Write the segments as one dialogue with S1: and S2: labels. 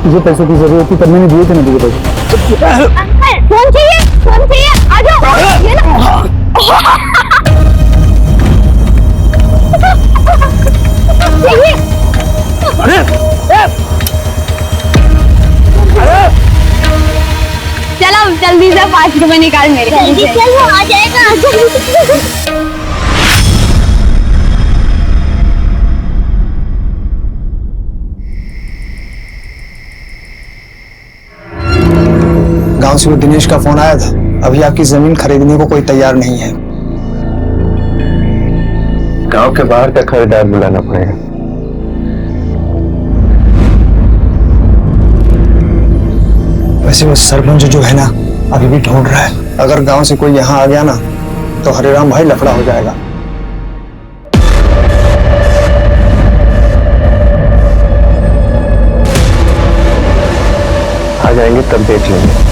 S1: तुझे पैसों की जरूरत थी तब मैंने दिए थे ना तुझे पैसे।
S2: फोन चाहिए, फोन चाहिए, आ जाओ। ये लो। चाहिए।
S1: अरे अरे
S2: चलो जल्दी से 5 रुपए निकाल मेरे। जल्दी चल, वो आ जाएगा।
S3: गांव से वो दिनेश का फोन आया था, अभी आपकी जमीन खरीदने को कोई तैयार नहीं है।
S4: गांव के बाहर का खरीदार बुलाना पड़ेगा।
S3: वैसे वो सरपंच जो है ना अभी भी ढूंढ रहा है। अगर गांव से कोई यहाँ आ गया ना तो हरिराम भाई लफड़ा हो जाएगा।
S4: आ जाएंगे तब देख लेंगे।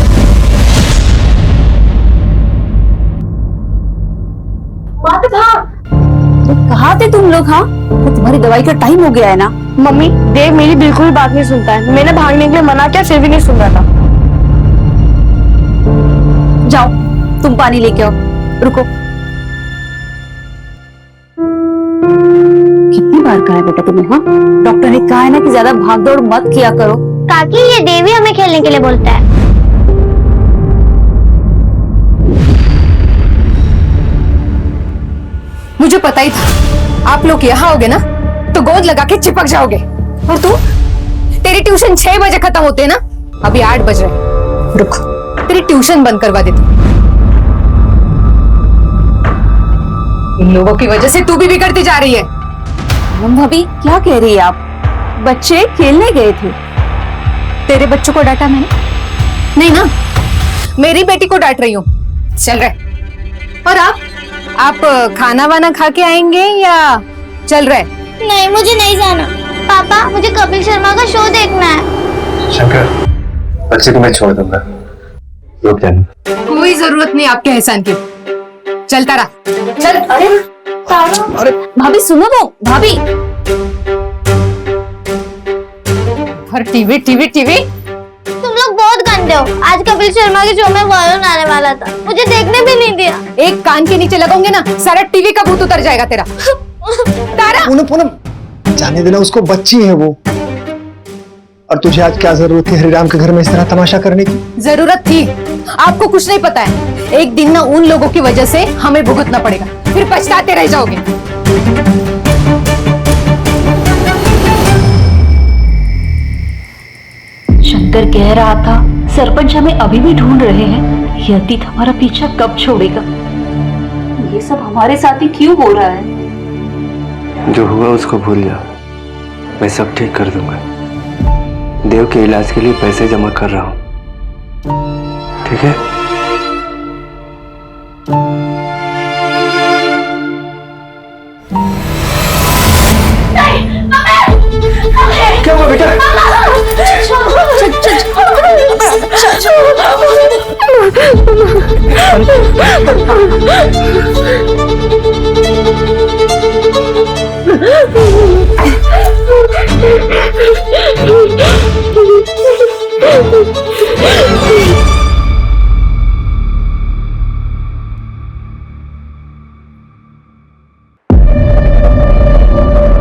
S5: कहाँ थे तुम लोग? हाँ, तो तुम्हारी दवाई का टाइम हो गया है ना।
S2: मम्मी, देव मेरी बिल्कुल बात नहीं सुनता है। मैंने भागने के लिए मना किया, फिर भी नहीं सुन रहा था।
S5: जाओ तुम पानी लेके आओ। रुको, कितनी बार कहा है बेटा तुम्हें? हाँ, डॉक्टर ने कहा है ना कि ज्यादा भाग दौड़ मत किया करो।
S2: काकी, ये देवी हमें खेलने के लिए बोलता है।
S6: मुझे पता ही था आप लोग यहाँ आओगे ना तो गोद लगा के चिपक जाओगे। और तू, तेरी ट्यूशन 6 बजे खत्म होते है ना, अभी 8 बज रहे। रुक, तेरी ट्यूशन बंद करवा देती। इन लोगों की वजह से तू भी बिगड़ती जा रही है।
S5: भाभी क्या कह रही है आप? बच्चे खेलने गए थे।
S6: तेरे बच्चों को डांटा मैंने? नहीं ना, मेरी बेटी को डांट रही हूँ। चल रहे। और आप खाना वाना खा के आएंगे या चल रहे?
S2: नहीं, मुझे नहीं जाना। पापा, मुझे कपिल शर्मा का शो देखना है।
S4: शंकर, बच्चे को मैं छोड़ दूंगा, रुक जाना।
S6: कोई जरूरत नहीं आपके एहसान की। चल तारा, चल।
S5: अरे भाभी सुनो तो, भाभी।
S6: और टीवी टीवी टीवी।
S2: तुम लोग बहुत गंदे हो। आज कपिल शर्मा के शो में वरुण आने वाला था, मुझे देखने भी नहीं दिया।
S6: एक कान के नीचे लगाऊंगे ना, सारा टीवी का भूत उतर जाएगा तेरा। तारा,
S3: पूनम पूनम, जाने देना उसको, बच्ची है वो। और तुझे आज क्या जरूरत थी हरिराम के घर में इस तरह तमाशा करने की?
S6: जरूरत थी। आपको कुछ नहीं पता है, एक दिन ना उन लोगों की वजह से हमें भुगतना पड़ेगा, फिर पछताते रह जाओगे।
S5: शंकर कह रहा था सरपंच हमें अभी भी ढूंढ रहे हैं। ये अतीत हमारा पीछा कब छोड़ेगा? ये सब हमारे साथ ही क्यों हो रहा है?
S4: जो हुआ उसको भूल जा, मैं सब ठीक कर दूंगा। देव के इलाज के लिए पैसे जमा कर रहा हूं, ठीक है?
S3: क्या हुआ बेटा?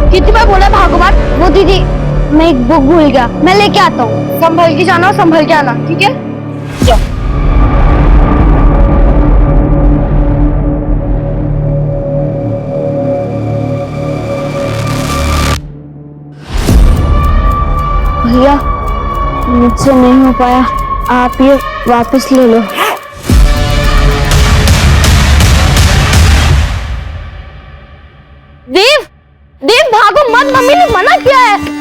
S2: कितनी बार बोला भागो मत। वो दीदी, मैं एक बुक भूल गया, मैं लेके आता हूँ। संभल के जाना और संभल के आना, ठीक है? जाओ। भैया, मुझसे नहीं हो पाया, आप ये वापस ले लो। देव, देव भागो मत, मम्मी ने मना किया है।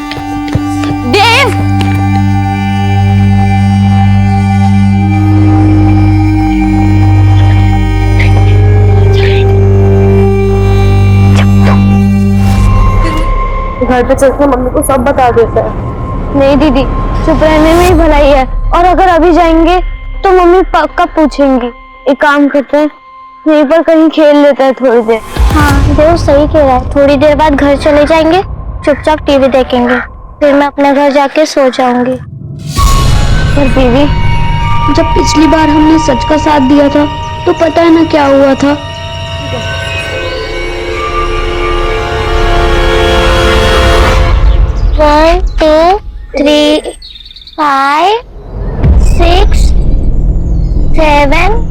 S2: देव, घर पे चलकर मम्मी को सब बता देता है। नहीं दीदी, चुप रहने में ही भलाई है। और अगर अभी जाएंगे तो मम्मी पक्का पूछेंगी। एक काम करते हैं, यहीं पर कहीं खेल लेते हैं थोड़ी देर। हाँ, देव सही कह रहा है। थोड़ी देर बाद घर चले जाएंगे, चुपचाप टीवी देखेंगे, फिर मैं अपने घर जाके सो जाऊंगी। पर दीदी, जब पिछली बार हमने सच का साथ दिया था तो पता है ना क्या हुआ था। 1 2 3 5 6 7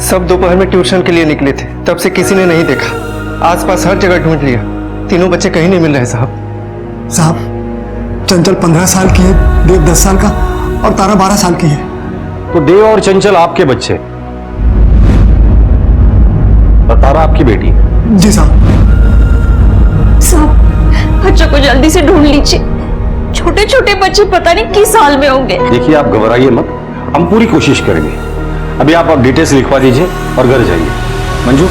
S4: सब दोपहर में ट्यूशन के लिए निकले थे, तब से किसी ने नहीं देखा। आसपास हर जगह ढूंढ लिया, तीनों बच्चे कहीं नहीं मिल रहे साहब।
S3: साहब, चंचल 15 साल की है, देव 10 साल का और तारा 12 साल की है।
S7: तो देव और चंचल आपके बच्चे और तारा आपकी बेटी।
S3: जी साहब।
S5: साहब, बच्चों को जल्दी से ढूंढ लीजिए। छोटे छोटे बच्चे पता नहीं किस हाल में होंगे।
S7: देखिए, आप घबराइए मत, हम पूरी कोशिश करेंगे। अभी आप डिटेल्स लिखवा दीजिए और घर जाइए। मंजू,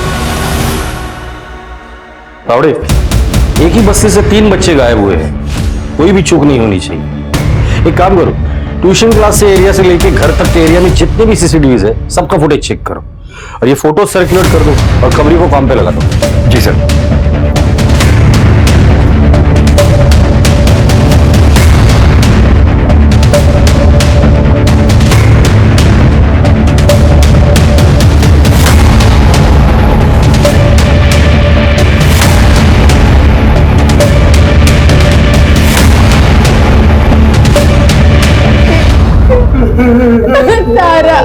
S7: तावड़े, एक ही बस्ती से 3 बच्चे गायब हुए हैं, कोई भी चूक नहीं होनी चाहिए। एक काम करो, ट्यूशन क्लास से एरिया से लेके घर तक के एरिया में जितने भी सीसीटीवीज है सबका फुटेज चेक करो और ये फोटो सर्कुलेट कर दो और खबरी को काम पे लगा दो।
S3: जी सर।
S6: तारा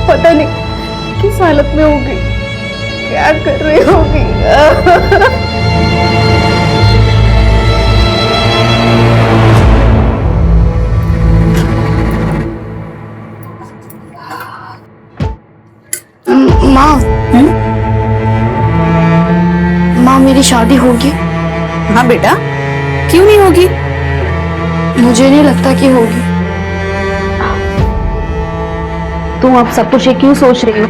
S6: पता नहीं किस हालत में होगी, क्या कर रही होगी।
S2: माँ, माँ मेरी शादी होगी?
S6: हाँ बेटा, क्यों नहीं होगी?
S2: मुझे नहीं लगता कि होगी।
S5: तुम अब सब कुछ ये क्यों सोच रही हो?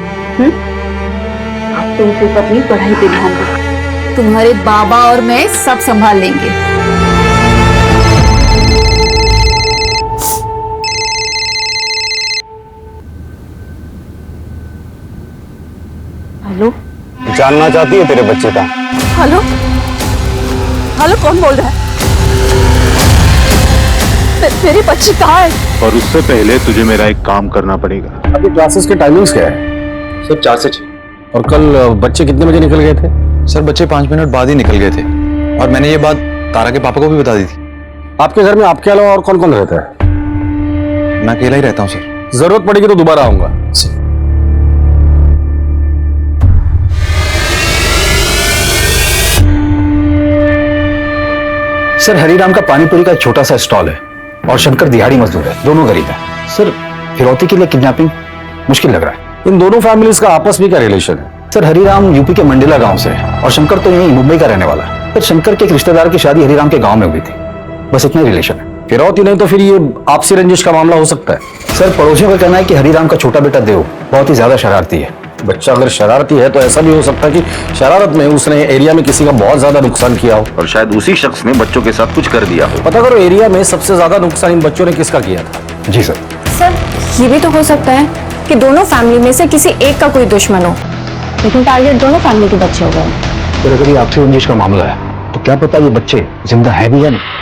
S5: अब तुम सिर्फ अपनी पढ़ाई पे ध्यान दो।
S6: तुम्हारे बाबा और मैं सब संभाल लेंगे।
S5: हेलो
S7: जानना चाहती है तेरे बच्चे का?
S5: हेलो हेलो, कौन बोल रहा है? मेरी बच्ची कहाँ है?
S8: और उससे पहले तुझे मेरा एक काम करना पड़ेगा।
S7: अभी क्लासेस के टाइमिंग्स क्या है?
S8: सर 4 से 6।
S7: और कल बच्चे कितने बजे निकल गए थे?
S9: सर बच्चे 5 मिनट बाद ही निकल गए थे और मैंने ये बात तारा के पापा को भी बता दी थी।
S7: आपके घर में आपके अलावा और कौन कौन रहता है?
S9: मैं अकेला ही रहता हूँ सर।
S7: जरूरत पड़ेगी तो दोबारा आऊंगा।
S10: सर, हरिराम का पानीपुरी का एक छोटा सा स्टॉल है और शंकर दिहाड़ी मजदूर है, दोनों गरीब है। सर, फिरौती के लिए किडनैपिंग मुश्किल लग रहा है।
S7: इन दोनों फैमिलीज का आपस में क्या रिलेशन है?
S10: सर, हरिराम यूपी के मंडेला गांव से है और शंकर तो यहीं मुंबई का रहने वाला है। सर, शंकर के एक रिश्तेदार की शादी हरिराम के गांव में हुई थी, बस इतना ही रिलेशन है।
S7: फिरौती नहीं तो फिर ये आपसी रंजिश का मामला हो सकता है।
S10: सर, पड़ोसियों का कहना है कि हरिराम का छोटा बेटा देव बहुत ही ज्यादा शरारती है।
S7: बच्चा अगर शरारती है तो ऐसा भी हो सकता है कि शरारत में उसने एरिया में किसी का बहुत ज्यादा नुकसान किया हो
S8: और शायद उसी शख्स ने बच्चों के साथ कुछ कर दिया हो।
S7: पता करो एरिया में सबसे ज्यादा नुकसान इन बच्चों ने किसका किया था।
S10: जी सर।
S6: सर, ये भी तो हो सकता है कि दोनों फैमिली में से किसी एक का कोई दुश्मन हो, लेकिन टारगेट दोनों फैमिली के बच्चे हो गए।
S10: सर, अगर ये आपसी रंजिश का मामला है तो क्या पता ये बच्चे जिंदा है भी या नहीं।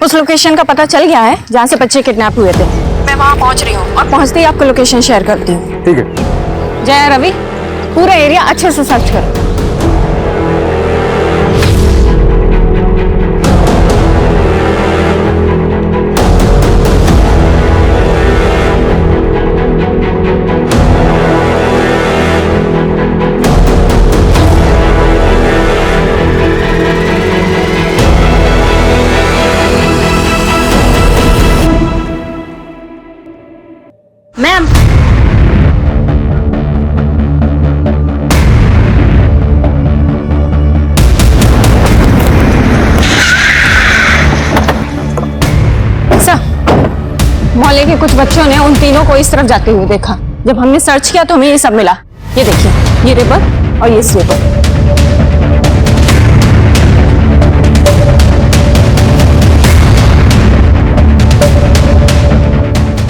S6: उस लोकेशन का पता चल गया है जहाँ से बच्चे किडनैप हुए थे। मैं वहाँ पहुँच रही हूँ और पहुँचते ही आपको लोकेशन शेयर करती हूँ।
S7: ठीक है।
S6: जय रवि, पूरा एरिया अच्छे से सर्च करो।
S2: मैम,
S6: सर, मोहल्ले के कुछ बच्चों ने उन तीनों को इस तरफ जाते हुए देखा। जब हमने सर्च किया तो हमें ये सब मिला। ये देखिए, ये रिवर और ये स्लीपर।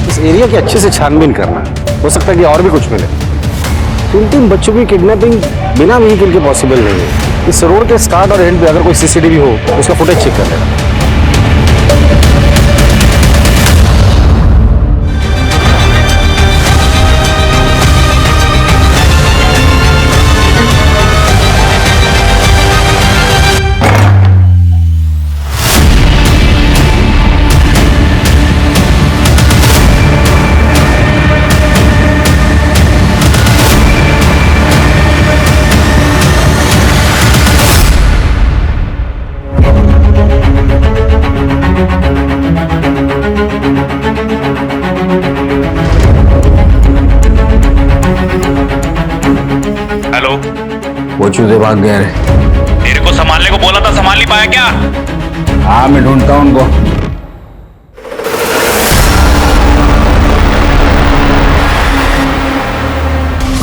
S7: इस एरिया की अच्छे से छानबीन करना है। हो सकता है कि और भी कुछ मिले। तीन बच्चों की किडनैपिंग बिना व्हीकल के पॉसिबल नहीं है। इस रोड के स्टार्ट और एंड पे अगर कोई सीसीटीवी हो तो उसका फुटेज चेक कर लेना।
S8: हेलो,
S10: वो चूजे भाग गए रे।
S8: तेरे को संभालने को बोला था, संभाल नहीं पाया क्या?
S10: हाँ, मैं ढूंढता हूँ उनको।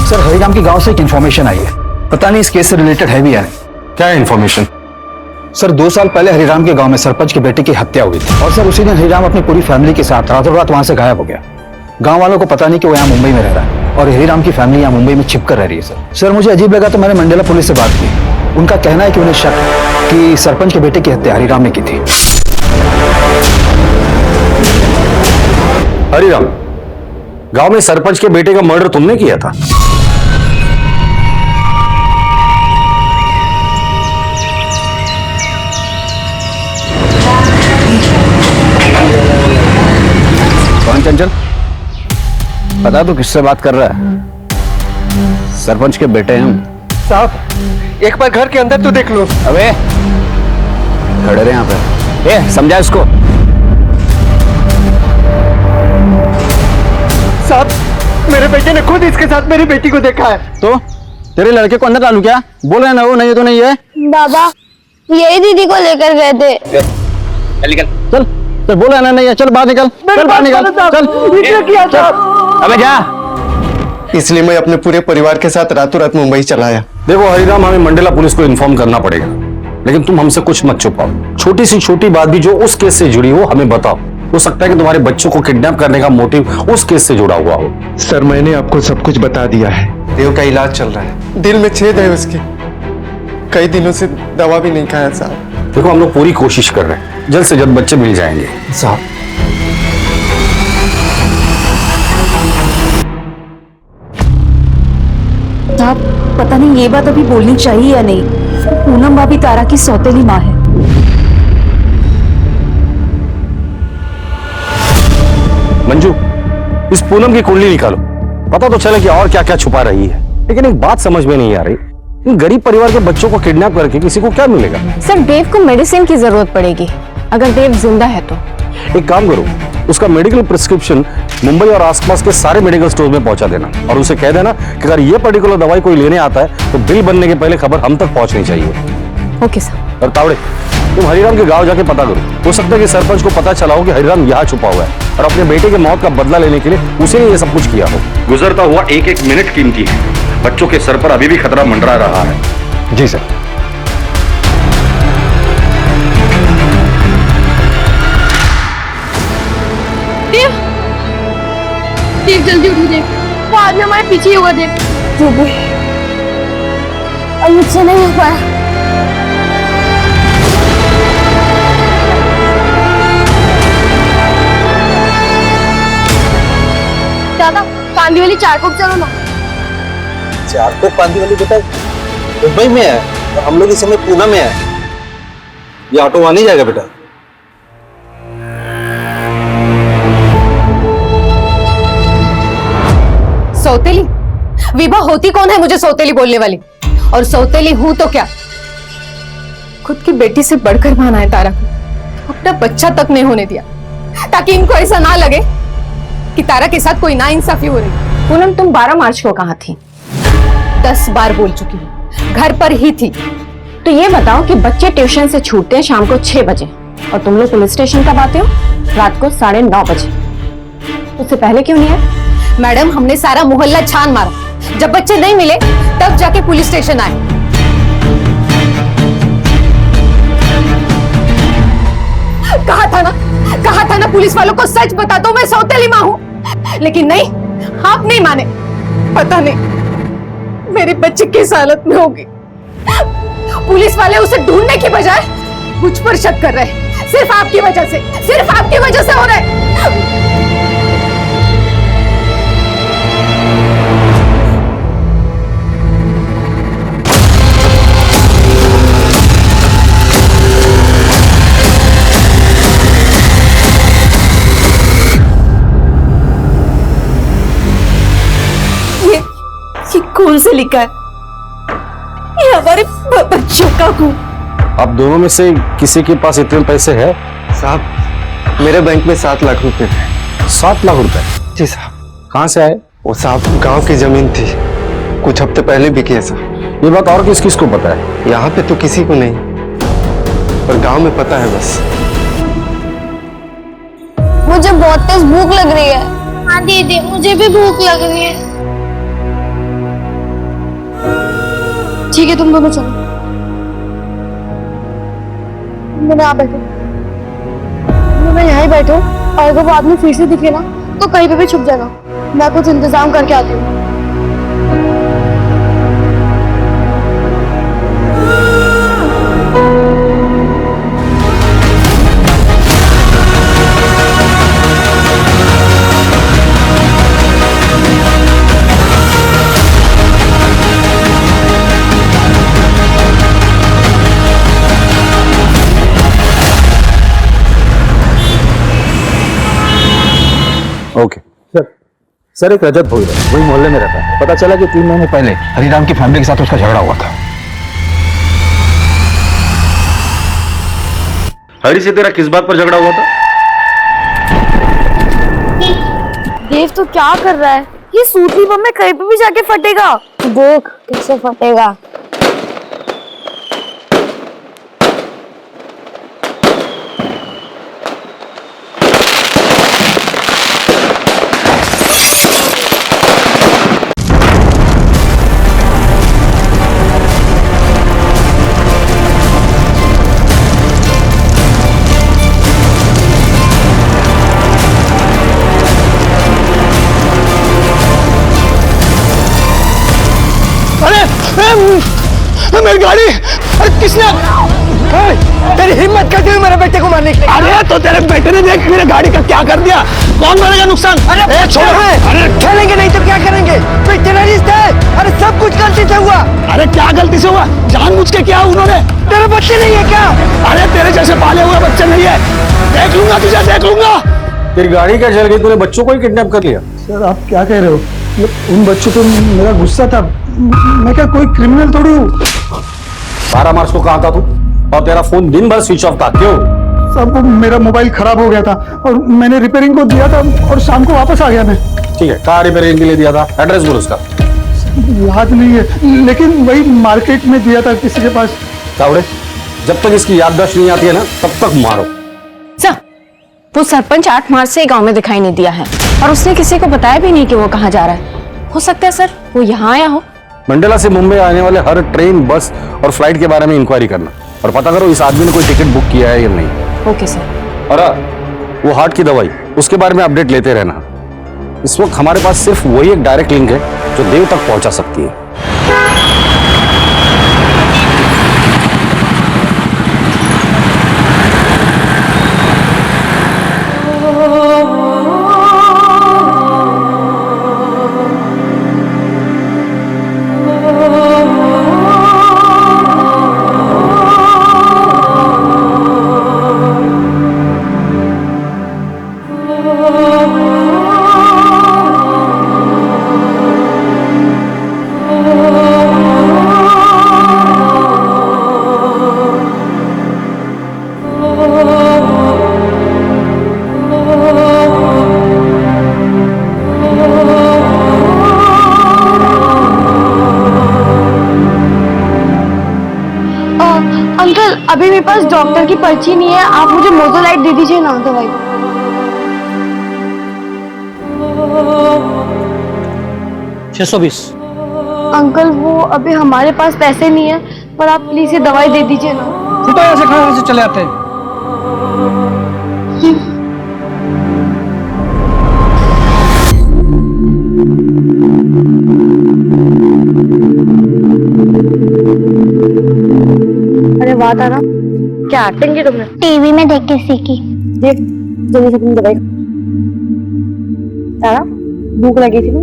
S10: सर, हरिराम के गांव से एक इंफॉर्मेशन आई है। पता नहीं इस केस से रिलेटेड है भी या नहीं।
S7: क्या इन्फॉर्मेशन?
S10: सर, 2 साल पहले हरिराम के गांव में सरपंच के बेटे की हत्या हुई थी और सर उसी दिन हरिराम अपनी पूरी फैमिली के साथ रातों रात वहां से गायब हो गया। गांव वालों को पता नहीं कि वो यहाँ मुंबई में रह रहा है और हरिराम की फैमिली यहाँ मुंबई में छिपकर रह रही है। सर मुझे अजीब लगा तो मैंने मंडेला पुलिस से बात की। उनका कहना है कि उन्हें शक है कि सरपंच के बेटे की हत्या हरिराम ने की थी।
S7: हरिराम, गांव में सरपंच के बेटे का मर्डर तुमने किया था?
S10: कौन चंचल? पता तो किससे बात कर रहा है? सरपंच के बेटे हैं हम।
S3: साहब, एक बार घर के अंदर तो देख लो।
S10: अबे खड़े रहे यहाँ पे। ए, समझा इसको।
S3: साहब, मेरे बेटे ने खुद इसके साथ मेरी बेटी को देखा है।
S10: तो तेरे लड़के को अंदर डालू क्या? बोल रहे ना वो नहीं है तो नहीं है।
S2: बाबा यही दीदी को लेकर गए थे।
S10: चल निकल, चल चल, बोल रहे ना नहीं है, चल बाहर निकल, चल बाहर निकल, चल। अबे जा।
S3: इसलिए मैं अपने पूरे परिवार के साथ रातों रात मुंबई चला आया।
S7: देखो हरिराम, हमें मंडेला पुलिस को इन्फॉर्म करना पड़ेगा, लेकिन तुम हमसे कुछ मत छुपाओ। छोटी सी छोटी बात भी जो उस केस से जुड़ी हो हमें बताओ। हो सकता है कि तुम्हारे बच्चों को किडनैप करने का मोटिव उस केस से जुड़ा हुआ हो।
S3: सर, मैंने आपको सब कुछ बता दिया है। देव का इलाज चल रहा है, दिल में छेद है उसके। कई दिनों से दवा भी नहीं खाया साहब।
S7: देखो, हम लोग पूरी कोशिश कर रहे हैं, जल्द से जल्द बच्चे मिल जाएंगे।
S3: साहब,
S5: साहब, पता नहीं ये बात अभी बोलनी चाहिए या नहीं। पूनम भाभी तारा की सौतेली माँ है।
S7: मंजू, इस पूनम की कुंडली निकालो, पता तो चले कि और क्या क्या छुपा रही है। लेकिन एक बात समझ में नहीं आ रही, इन गरीब परिवार के बच्चों को किडनैप करके किसी को क्या मिलेगा?
S6: सर, देव को मेडिसिन की जरूरत पड़ेगी, अगर देव जिंदा है तो।
S7: एक काम करो, उसका मेडिकल प्रिस्क्रिप्शन मुंबई और आसपास के सारे मेडिकल स्टोर में पहुंचा देना और उसे कह देना कि अगर ये पर्टिकुलर दवाई कोई लेने आता है तो बिल बनने के पहले खबर हम तक पहुंचनी चाहिए।
S6: Okay sir.
S7: और तावड़े, तुम हरिराम के गांव जाके पता करो। हो सकता है कि सरपंच को पता चला हो कि हरिराम यहाँ छुपा हुआ है और अपने बेटे के मौत का बदला लेने के लिए उसे ही ये सब कुछ किया हो।
S8: गुजरता हुआ एक एक मिनट कीमती है। बच्चों के सर पर अभी भी खतरा मंडरा रहा है।
S10: जी सर।
S2: देव जल्दी उठो देव, वो आदमी हमारे पीछे ही होगा देव। अब मुझसे नहीं हो पाया। बांधी वाली चारकोप चलो ना।
S9: चारकोप बांधी वाली बेटा मुंबई में है और हम लोग इस समय पूना में है। ये ऑटो वहां नहीं जाएगा बेटा।
S6: सौतेली? विभा होती कौन है मुझे सौतेली बोलने वाली? और सौतेली हूं तो क्या? खुद की बेटी से बढ़कर माना है तारा को, अपना बच्चा तक नहीं होने दिया ताकि इनको ऐसा ना लगे कि तारा के साथ कोई नाइंसाफी हो रही।
S5: पूनम, तुम 12 मार्च को कहाँ थी?
S6: 10 बार बोल चुकी हूँ, घर पर ही थी।
S5: तो ये बताओ कि बच्चे ट्यूशन से छूटते हैं शाम को 6 बजे और तुम लोग पुलिस स्टेशन कब आते हो? रात को 9:30 बजे। उससे पहले क्यों नहीं आए?
S6: मैडम, हमने सारा मोहल्ला छान मारा, जब बच्चे नहीं मिले तब जाके पुलिस स्टेशन आए। कहा था ना पुलिस वालों को सच बता दो, मैं सौतेली मां हूं। लेकिन नहीं, आप नहीं माने। पता नहीं मेरे बच्चे किस हालत में होगी। पुलिस वाले उसे ढूंढने की बजाय मुझ पर शक कर रहे हैं। सिर्फ आपकी वजह से हो रहा है। ये कौन से लिखा है? ये हमारे बच्चों का खून।
S7: आप दोनों में से किसी के पास इतने पैसे हैं?
S3: साहब मेरे बैंक में 7 लाख रुपए थे।
S7: 7 लाख रुपए?
S3: जी साहब।
S7: कहाँ से आए?
S3: वो साहब गांव की जमीन थी, कुछ हफ्ते पहले बिकी है साहब।
S7: ये बात और किस किस को पता है?
S3: यहाँ पे तो किसी को नहीं, पर गांव में पता है बस।
S2: मुझे बहुत तेज भूख लग रही है। हाँ दीदी, मुझे भी भूख लग रही है। ठीक है, तुम दोनों चलो। मैं यहाँ बैठू, मैं यहाँ ही बैठू, और अगर वो आदमी फिर से दिखे ना तो कहीं पे भी छुप जाना। मैं कुछ इंतजाम करके आती हूँ।
S7: ओके
S10: सर एक रजत भोई है, वही मोहल्ले में रहता है। पता चला कि 3 महीने पहले हरिराम की फैमिली के साथ उसका झगड़ा हुआ था।
S8: हरी से तेरा किस बात पर झगड़ा हुआ था?
S2: देव तो क्या कर रहा है? ये सूतली बम में कहीं पे भी जाके फटेगा। देख कैसे फटेगा।
S1: मेरी गाड़ी! अरे किसने? तेरी हिम्मत कैसे हुई मेरे बेटे को मारने की? अरे तो तेरे बेटे ने देख मेरे गाड़ी का क्या कर दिया। कौन भरेगा नुकसान? अरे छोड़। अरे खेलेंगे नहीं तो क्या करेंगे? कोई टेररिस्ट है? अरे सब कुछ गलती से हुआ। अरे क्या गलती से हुआ? जानबूझ के किया उन्होंने। तेरे बच्चे नहीं है क्या? अरे तेरे जैसे पाले हुए बच्चे नहीं है। देख लूंगा तुझे, देख लूंगा।
S7: तेरी गाड़ी क्या जल गई? तूने बच्चों को ही किडनैप कर लिया?
S1: सर आप क्या कह रहे हो? उन बच्चों पे मेरा गुस्सा था। मैं क्या कोई क्रिमिनल थोड़ी हूँ।
S7: 12 मार्च को कहाँ था तू? और तेरा फोन दिन भर स्विच ऑफ था, क्यों?
S1: सब मेरा मोबाइल खराब हो गया था और मैंने रिपेयरिंग को दिया था और शाम को वापस आ गया मैं।
S7: ठीक है, कहाँ रिपेयरिंग के लिए दिया था? एड्रेस बोल उसका।
S1: याद नहीं है, लेकिन वही मार्केट में दिया था किसी के पास।
S7: तावड़े, जब तक इसकी याददाश्त नहीं आती है ना तब तक मारो।
S5: सर, वो सरपंच 8 मार्च से गांव में दिखाई नहीं दिया है और उसने किसी को बताया भी नहीं कि वो कहाँ जा रहा है। हो सकता है सर वो यहाँ आया हो।
S7: मंडला से मुंबई आने वाले हर ट्रेन, बस और फ्लाइट के बारे में इंक्वायरी करना और पता करो इस आदमी ने कोई टिकट बुक किया है या नहीं।
S5: Okay sir.
S7: और वो हार्ट की दवाई, उसके बारे में अपडेट लेते रहना। इस वक्त हमारे पास सिर्फ वही एक डायरेक्ट लिंक है जो देव तक पहुंचा सकती है।
S2: अभी मेरे पास डॉक्टर की पर्ची नहीं है, आप मुझे मोजोलाइट दे दीजिए ना दवाई।
S7: 620।
S2: अंकल वो अभी हमारे पास पैसे नहीं है, पर आप प्लीज ये दवाई दे दीजिए ना।
S10: तो ऐसे खड़े से चले आते हैं।
S2: अरे वाह तारा, क्या एक्टिंग की तुमने?
S11: टीवी में देख के सीखी।
S2: देख जल्दी से तुम दवाई। तारा भूख लगी थी ना?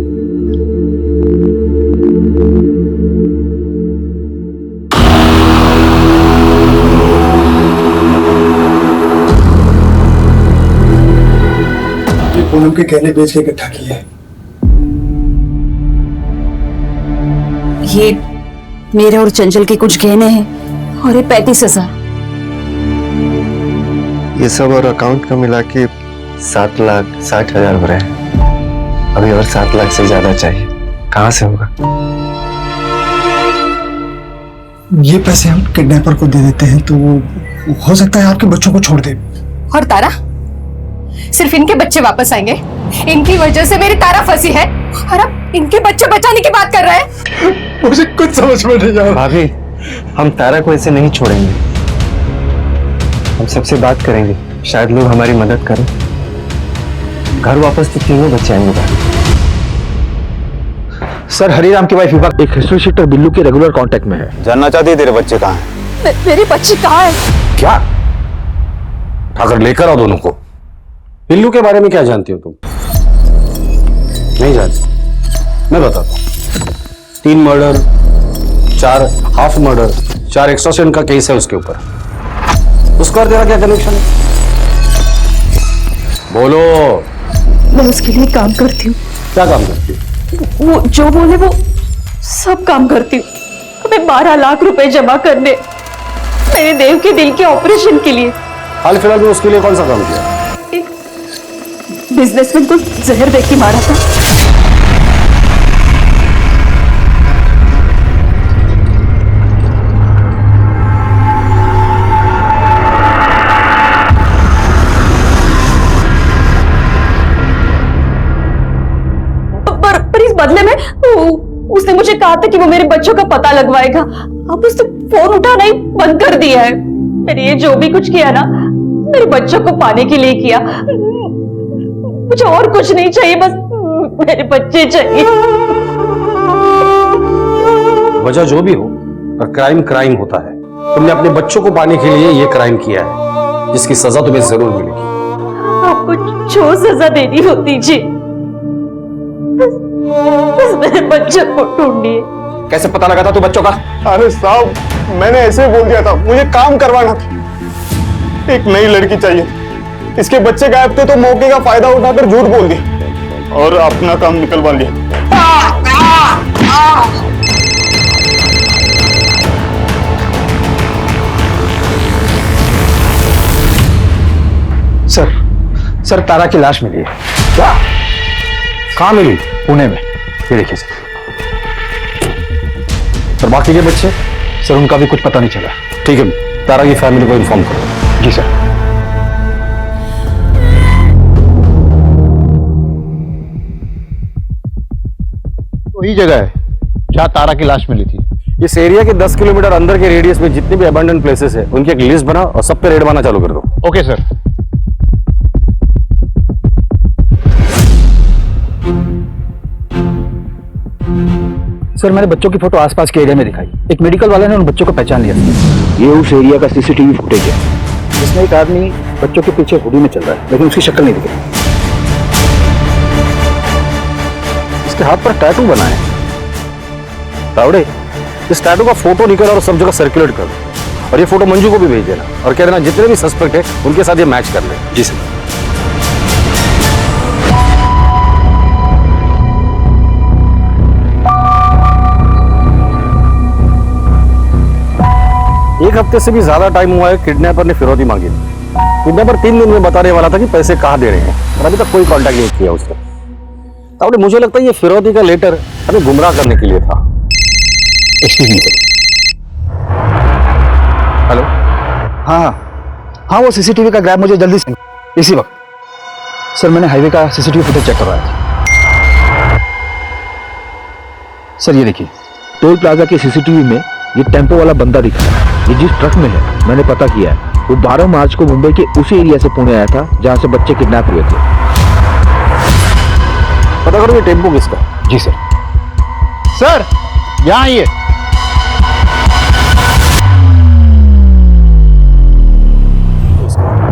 S3: पूनम के गहने बेच के इकट्ठा किए हैं।
S5: ये मेरे और चंचल के कुछ गहने हैं और ये 35,000।
S4: ये सब और अकाउंट का मिला के 7,60,000 हो रहे हैं। अभी और 7 लाख से ज्यादा चाहिए, कहाँ से होगा?
S3: ये पैसे हम किडनैपर को दे देते हैं तो हो सकता है आपके बच्चों को छोड़ दे।
S6: और तारा, सिर्फ इनके बच्चे वापस आएंगे, इनकी वजह से मेरी तारा फंसी है और अब इनके बच्चे बचाने की बात कर रहा है।
S3: मुझे कुछ समझ में नहीं आ रहा।
S4: भाभी, हम तारा को ऐसे नहीं छोड़ेंगे। हम सबसे बात करेंगे, शायद लोग हमारी मदद करें। घर वापस तो तीनों बच्चे आएंगे।
S10: सर, हरिराम की वाइफ विभा एक हिस्ट्री शीटर बिल्लू के रेगुलर कांटेक्ट में है।
S9: जानना चाहती है तेरे बच्चे कहाँ हैं?
S5: मेरी बच्ची कहाँ है?
S7: क्या? उठाकर लेकर आओ दोनों को। बिल्लू के बारे में क्या जानती हो तुम? नहीं जानती? मैं बताता हूं। 3 मर्डर, 4 हाफ मर्डर, 4 एक्सटॉर्शन का केस है उसके ऊपर। उसका और तेरा क्या कनेक्शन है? बोलो।
S5: मैं उसके लिए काम करती हूँ।
S7: क्या काम करती हो?
S5: वो जो बोले वो सब काम करती हूँ। हमें 12 लाख रुपए जमा करने मेरे देव के दिल के ऑपरेशन के लिए।
S7: हाल फिलहाल में उसके लिए कौन सा काम किया?
S5: एक बिजनेसमैन को जहर देके के मारा था। पर इस बदले में उसने मुझे कहा था कि वो मेरे बच्चों का पता लगवाएगा। अब उसने फोन उठाना ही बंद कर दिया है। मैंने ये जो भी कुछ किया ना, मेरे बच्चों को पाने के लिए किया। मुझे और कुछ नहीं चाहिए, बस मेरे बच्चे चाहिए।
S7: वजह जो भी हो, पर क्राइम क्राइम होता है। तुमने अपने बच्चों को पाने के लिए ये क्राइम किया है, जिसकी सजा तुम्हें जरूर मिलेगी।
S5: आपको जो सजा देनी हो दीजिए, बस मेरे बच्चों को ढूंढिए।
S9: कैसे पता लगा था तू बच्चों का?
S3: अरे साहब, मैंने ऐसे बोल दिया था, मुझे काम करवाना था। एक नई लड़की चाहिए। इसके बच्चे गायब थे तो मौके का फायदा उठाकर झूठ बोल दिया और अपना काम निकलवा लिया।
S10: सर, तारा की लाश मिली है।
S7: क्या? कहाँ मिली?
S10: पुणे में।
S7: ये देखिए सर, बाकी के बच्चे?
S10: सर, उनका भी कुछ पता नहीं चला।
S7: ठीक है, तारा की फैमिली को इन्फॉर्म करो।
S10: जी सर। वही जगह है जहां तारा की लाश मिली थी।
S7: इस एरिया के 10 किलोमीटर अंदर के रेडियस में जितने भी अबंडन प्लेसेस है, उनकी एक लिस्ट बना और सब पे रेड मारना चालू कर दो।
S10: Okay sir. सर, मैंने बच्चों की फोटो आसपास के एरिया में दिखाई। एक मेडिकल वाले ने उन बच्चों को पहचान लिया। ये उस एरिया का सीसीटीवी फुटेज है, जिसमें एक आदमी बच्चों के पीछे हुडी में चल रहा है, लेकिन उसकी शक्ल नहीं दिख रही। इसके हाथ पर टैटू बना है। तावड़े, इस टैटू का फोटो निकल और सब जगह सर्कुलेट कर दो, और ये फोटो मंजू को भी भेज देना और कह देना जितने भी सस्पेक्ट है उनके साथ ये मैच कर ले। जी सर। एक हफ्ते से भी ज्यादा टाइम हुआ है किडनैपर ने फिरौती मांगी। किडनैपर 3 दिन में बताने वाला था कि पैसे कहाँ दे रहे हैं, और अभी तक कोई कांटेक्ट नहीं किया उसने। तब मुझे लगता है ये फिरौती का लेटर हमें गुमराह करने के लिए था। हेलो, हाँ वो सीसीटीवी का ग्रैब मुझे जल्दी से इसी वक्त। सर मैंने हाईवे का सीसीटीवी फुटेज चेक करवाया था। सर ये देखिए,
S11: टोल प्लाजा के सीसीटीवी में ये टेम्पो वाला बंदा दिखा है। ये जिस ट्रक में है, मैंने पता किया है, वो 12 मार्च को मुंबई के उसी एरिया से पुणे आया था जहां से बच्चे किडनैप हुए थे।
S7: पता करो ये टेम्पो किसका।
S10: जी सर।
S3: सर यहाँ आइए।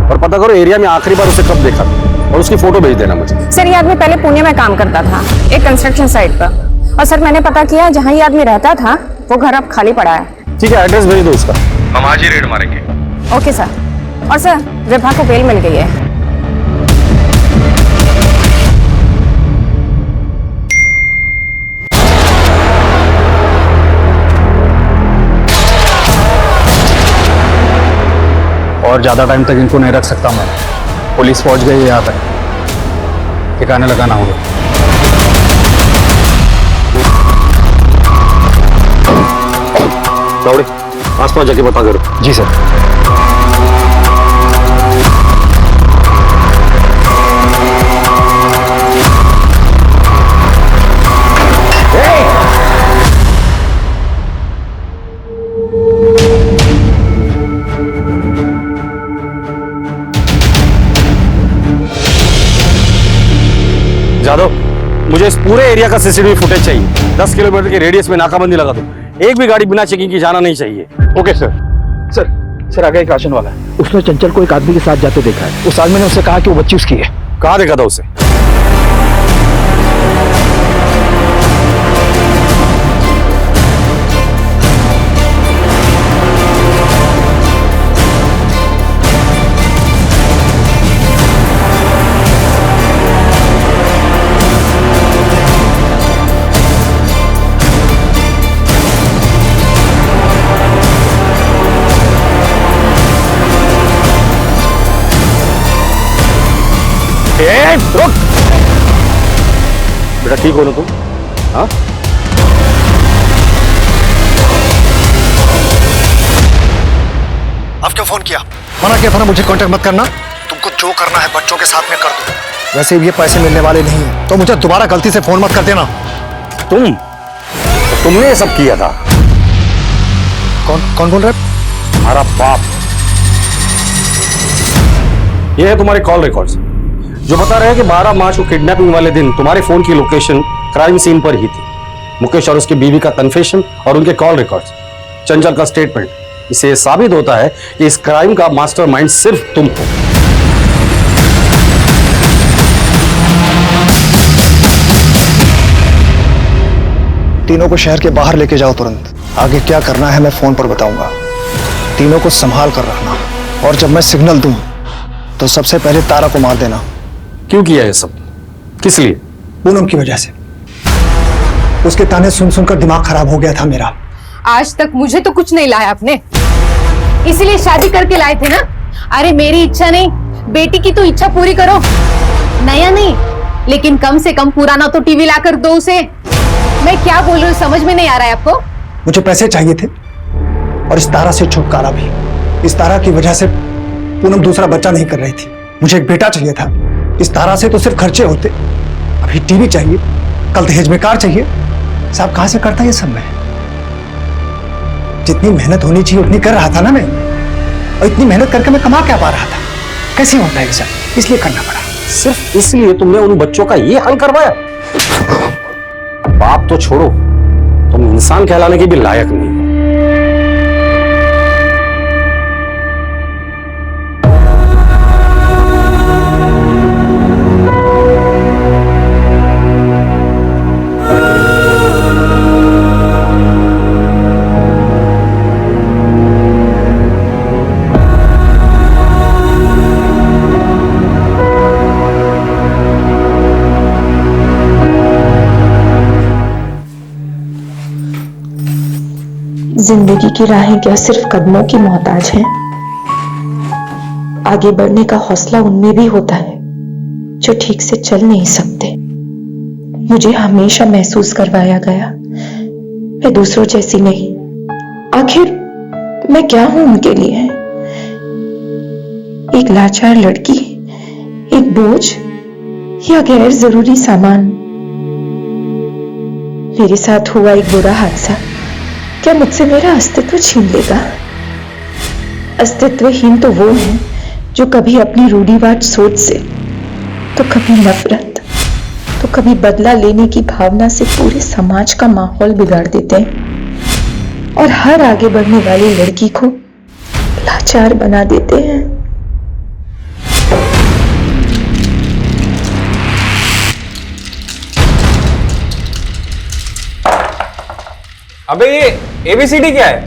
S7: और पता करो एरिया में आखिरी बार उसे कब देखा था और उसकी फोटो भेज देना मुझे।
S6: सर ये आदमी पहले पुणे में काम करता था एक कंस्ट्रक्शन साइट पर, और सर मैंने पता किया जहाँ ये आदमी रहता था वो घर अब खाली पड़ा है।
S7: ठीक है, एड्रेस भेज दो उसका।
S8: हम आज ही रेड मारेंगे।
S6: Okay sir. और सर विभा को बेल मिल गई है।
S10: और ज्यादा टाइम तक इनको नहीं रख सकता मैं। पुलिस पहुंच गई है यहाँ तक, ठिकाने लगाना होगा।
S7: दौड़े आसपास जाके पता करो।
S10: जी सर।
S7: जादव, मुझे इस पूरे एरिया का सीसीटीवी फुटेज चाहिए। 10 किलोमीटर के रेडियस में नाकाबंदी लगा दो। एक भी गाड़ी बिना चेकिंग की जाना नहीं चाहिए।
S3: Okay sir.
S10: सर आगे एक राशन वाला है,
S11: उसने चंचल को एक आदमी के साथ जाते देखा है।
S10: उस आदमी ने उससे कहा कि वो बच्ची उसकी है।
S7: कहाँ देखा था उसे? रुक! बेटा ठीक हो ना तुम? हाँ?
S1: अब क्यों फोन किया? मना किया था ना मुझे कांटेक्ट मत करना। तुमको जो करना है बच्चों के साथ में कर दो। वैसे भी ये पैसे मिलने वाले नहीं है, तो मुझे दोबारा गलती से फोन मत कर देना।
S7: तुमने ये सब किया था?
S1: कौन बोल रहा है?
S7: हमारा बाप। ये है तुम्हारे कॉल रिकॉर्ड्स जो बता रहे हैं कि 12 मार्च को किडनैपिंग वाले दिन तुम्हारे फोन की लोकेशन क्राइम सीन पर ही थी। मुकेश और उसकी बीवी का कन्फेशन और उनके कॉल रिकॉर्ड्स, चंचल का स्टेटमेंट, इससे साबित होता है कि इस क्राइम का मास्टरमाइंड सिर्फ तुम हो।
S1: तीनों को शहर के बाहर लेके जाओ तुरंत। आगे क्या करना है मैं फोन पर बताऊंगा। तीनों को संभाल कर रखना, और जब मैं सिग्नल दूं तो सबसे पहले तारा को मार देना।
S7: क्यों किया ये सब? किस लिए?
S1: पूनम की वजह से। उसके ताने सुन सुनकर दिमाग खराब हो गया था मेरा।
S6: आज तक मुझे तो कुछ नहीं लाया आपने, इसीलिए शादी करके लाए थे ना। अरे मेरी इच्छा नहीं, बेटी की तो इच्छा पूरी करो। नया नहीं, लेकिन कम से कम पुराना तो टीवी लाकर दो उसे। मैं क्या बोल रही हूँ समझ में नहीं आ रहा है आपको?
S1: मुझे पैसे चाहिए थे, और इस तारा से छुटकारा भी। इस तारा की वजह से पूनम दूसरा बच्चा नहीं कर रही थी। मुझे एक बेटा चाहिए था। इस तारा से तो सिर्फ खर्चे होते। अभी टीवी चाहिए, कल दहेज में कार चाहिए। साहब कहां से करता ये सब मैं? जितनी मेहनत होनी चाहिए उतनी कर रहा था ना मैं, और इतनी मेहनत करके मैं कमा क्या पा रहा था? कैसे होता है ये सब? इसलिए करना पड़ा।
S7: सिर्फ इसलिए तुमने उन बच्चों का ये हाल करवाया? बाप तो छोड़ो, तुम इंसान कहलाने के भी लायक नहीं हो।
S12: जिंदगी की राहें क्या सिर्फ कदमों की मोहताज हैं? आगे बढ़ने का हौसला उनमें भी होता है जो ठीक से चल नहीं सकते। मुझे हमेशा महसूस करवाया गया मैं दूसरों जैसी नहीं। आखिर मैं क्या हूं उनके लिए? एक लाचार लड़की, एक बोझ या गैर जरूरी सामान? मेरे साथ हुआ एक बुरा हादसा क्या मुझसे मेरा अस्तित्व छीन लेगा? अस्तित्वहीन तो वो है जो कभी अपनी रूढ़िवाद सोच से, तो कभी नफरत, तो कभी बदला लेने की भावना से पूरे समाज का माहौल बिगाड़ देते हैं और हर आगे बढ़ने वाली लड़की को लाचार बना देते हैं।
S1: अबे ये ABCD क्या है?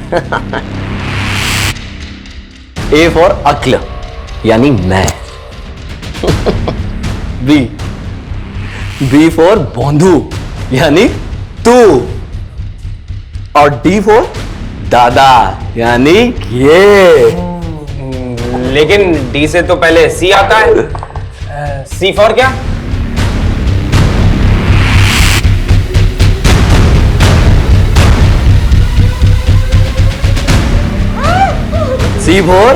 S1: A फॉर अक्ल यानी मैं, B फॉर बोंधू यानी तू, और D फॉर दादा यानी ये। लेकिन D से तो पहले C आता है। C फॉर क्या? C फॉर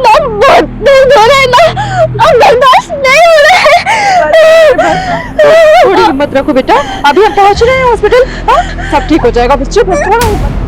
S2: बहुत दर्द हो रहा है ना, अब बर्दाश्त नहीं हो रहा है।
S5: थोड़ी हिम्मत रखो बेटा, अभी हम पहुंच रहे हैं हॉस्पिटल। सब ठीक हो जाएगा, बस चुप बस थोड़ा हिम्मत।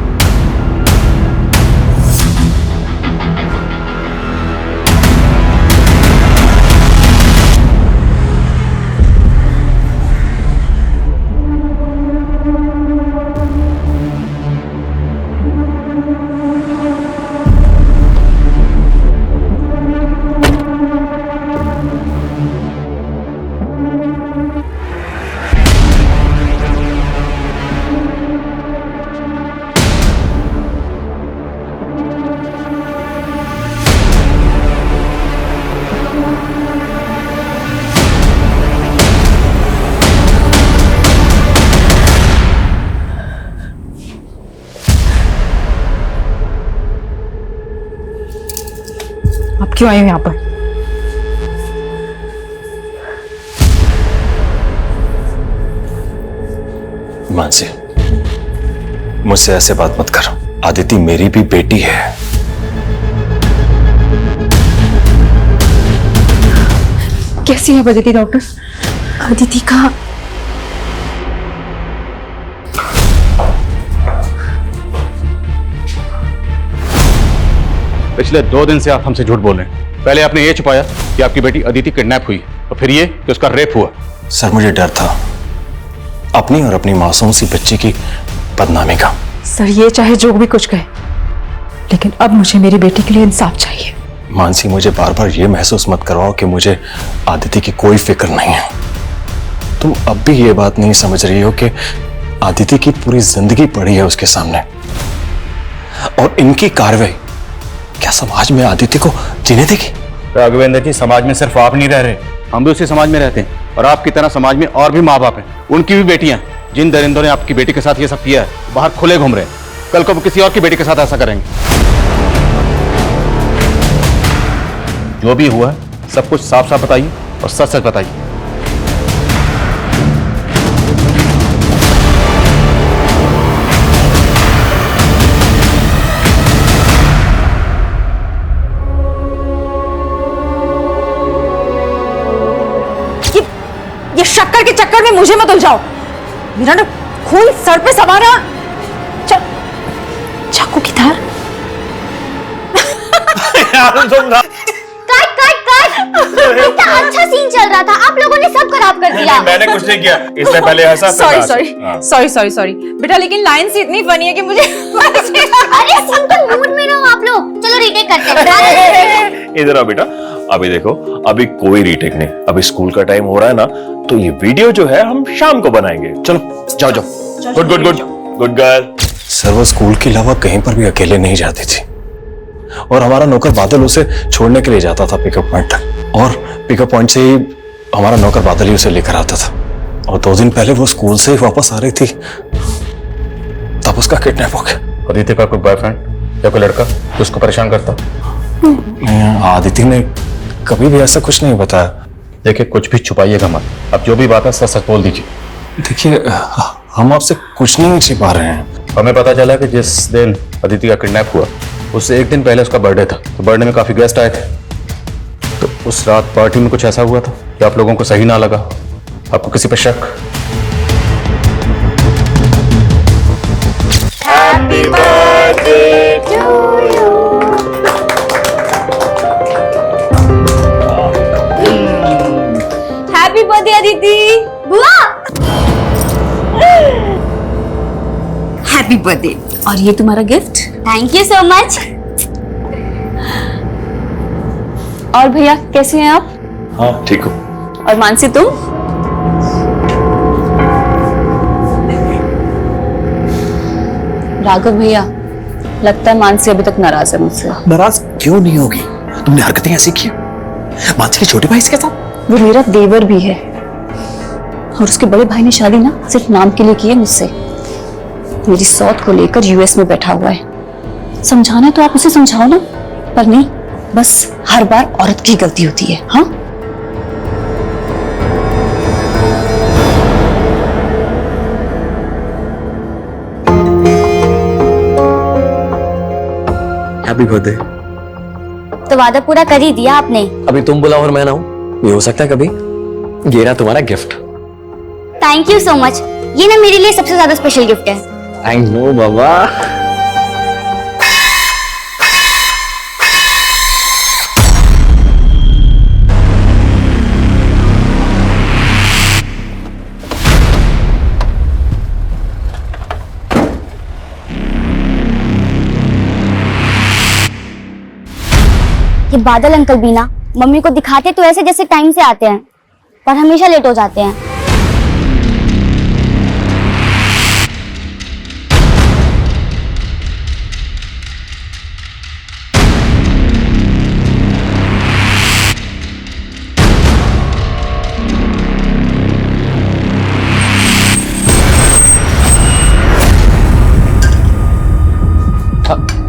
S5: आप क्यों आए हो यहाँ पर?
S7: मानसी, मुझसे ऐसे बात मत कर। आदिति मेरी भी बेटी है।
S5: कैसी है अदिति डॉक्टर?
S12: अदिति का
S8: पिछले 2 दिन से आप हमसे झूठ बोल रहे हैं। पहले आपने ये छुपाया कि आपकी बेटी अदिति किडनैप हुई, और फिर ये कि उसका रेप हुआ।
S7: सर, मुझे डर था अपनी और अपनी मासूम सी बच्ची की बदनामी का।
S5: सर, ये चाहे जो भी कुछ कहे, लेकिन अब मुझे मेरी बेटी के लिए इंसाफ चाहिए।
S7: मानसी, मुझे बार बार ये महसूस मत करवाओ कि मुझे आदिति की कोई फिक्र नहीं है। तुम अब भी ये बात नहीं समझ रही हो कि आदिति की पूरी जिंदगी पड़ी है उसके सामने, और इनकी कार्रवाई क्या समाज में आदिति को जीने देगी?
S8: राघवेंद्र जी, समाज में सिर्फ आप नहीं रह रहे, हम भी उसी समाज में रहते हैं, और आपकी तरह समाज में और भी माँ बाप हैं, उनकी भी बेटियां। जिन दरिंदों ने आपकी बेटी के साथ ये सब किया है, बाहर खुले घूम रहे हैं। कल को वो किसी और की बेटी के साथ ऐसा करेंगे। जो भी हुआ है सब कुछ साफ साफ बताइए और सच सच बताइए।
S5: ये शक्कर के चक्कर में मुझे मत उलझाओ। मेरा ना खून सर पे सवारा। चाकू की धार।
S2: काट काट काट। इतना अच्छा सीन चल रहा था, आप लोगों ने सब खराब कर दिया।
S8: मैंने कुछ नहीं किया, इससे पहले ऐसा
S5: सॉरी बेटा, लेकिन लाइन से इतनी फनी है कि मुझे
S2: अरे सिंपल मूड में रहो आप लोग। चलो रीटेक करते हैं।
S13: इधर आओ बेटा। अभी देखो, अभी कोई रीटेक नहीं, अभी स्कूल का टाइम हो रहा है ना, तो ये वीडियो जो है हम शाम को बनाएंगे। चलो जाओ जाओ। Good good good good girl.
S7: Sir, वो स्कूल के अलावा कहीं पर भी अकेले नहीं जाती थी, और हमारा नौकर बादल उसे छोड़ने के लिए जाता था पिकअप पॉइंट तक, और पिकअप पॉइंट से ही हमारा नौकर बादल ही उसे लेकर आता था। और 2 दिन पहले वो स्कूल से ही वापस आ रही थी, तब उसका किडनैप हो गया।
S8: आदिति का कोई बॉयफ्रेंड या कोई लड़का जो उसको परेशान करता?
S7: आदिति ने कभी भी ऐसा कुछ नहीं बताया।
S8: देखिए, कुछ भी छुपाइएगा मत, अब जो भी बात है सच सच बोल दीजिए। देखिए, हम आपसे कुछ नहीं छिपा रहे हैं। हमें पता चला कि जिस दिन अदिति का किडनैप हुआ उससे एक दिन पहले उसका बर्थडे था, तो बर्थडे में काफी गेस्ट आए थे। तो उस रात पार्टी में कुछ ऐसा हुआ था कि आप लोगों को सही ना लगा। आपको किसी पर शक?
S2: Happy birthday to you. Happy birthday Aditi. बुआ।
S5: Happy birthday. और ये तुम्हारा गिफ्ट।
S2: Thank you so much.
S5: और भैया कैसे हैं आप?
S13: हाँ ठीक हो।
S5: और मानसी तुम? राघव भैया, लगता है मानसी अभी तक नाराज है मुझसे।
S1: नाराज क्यों नहीं होगी? तुमने हरकतें ऐसी की मानसी के छोटे भाई के साथ।
S5: वो मेरा देवर भी है और उसके बड़े भाई ने शादी ना सिर्फ नाम के लिए की है मुझसे। मेरी सौत को लेकर यूएस में बैठा हुआ है। समझाना है तो आप उसे समझाओ ना, पर नहीं, बस हर बार औरत की गलती होती है। हाँ,
S4: हैप्पी बर्थडे।
S2: तो वादा पूरा कर ही दिया आपने।
S4: अभी तुम बुलाओ और मैं ना हूं, ये हो सकता है कभी। ये रहा तुम्हारा गिफ्ट।
S2: Thank you so much. ये ना मेरे लिए सबसे ज्यादा स्पेशल गिफ्ट है।
S4: आई नो बाबा।
S2: ये बादल अंकल भी ना मम्मी को दिखाते तो ऐसे जैसे टाइम से आते हैं, पर हमेशा लेट हो जाते हैं।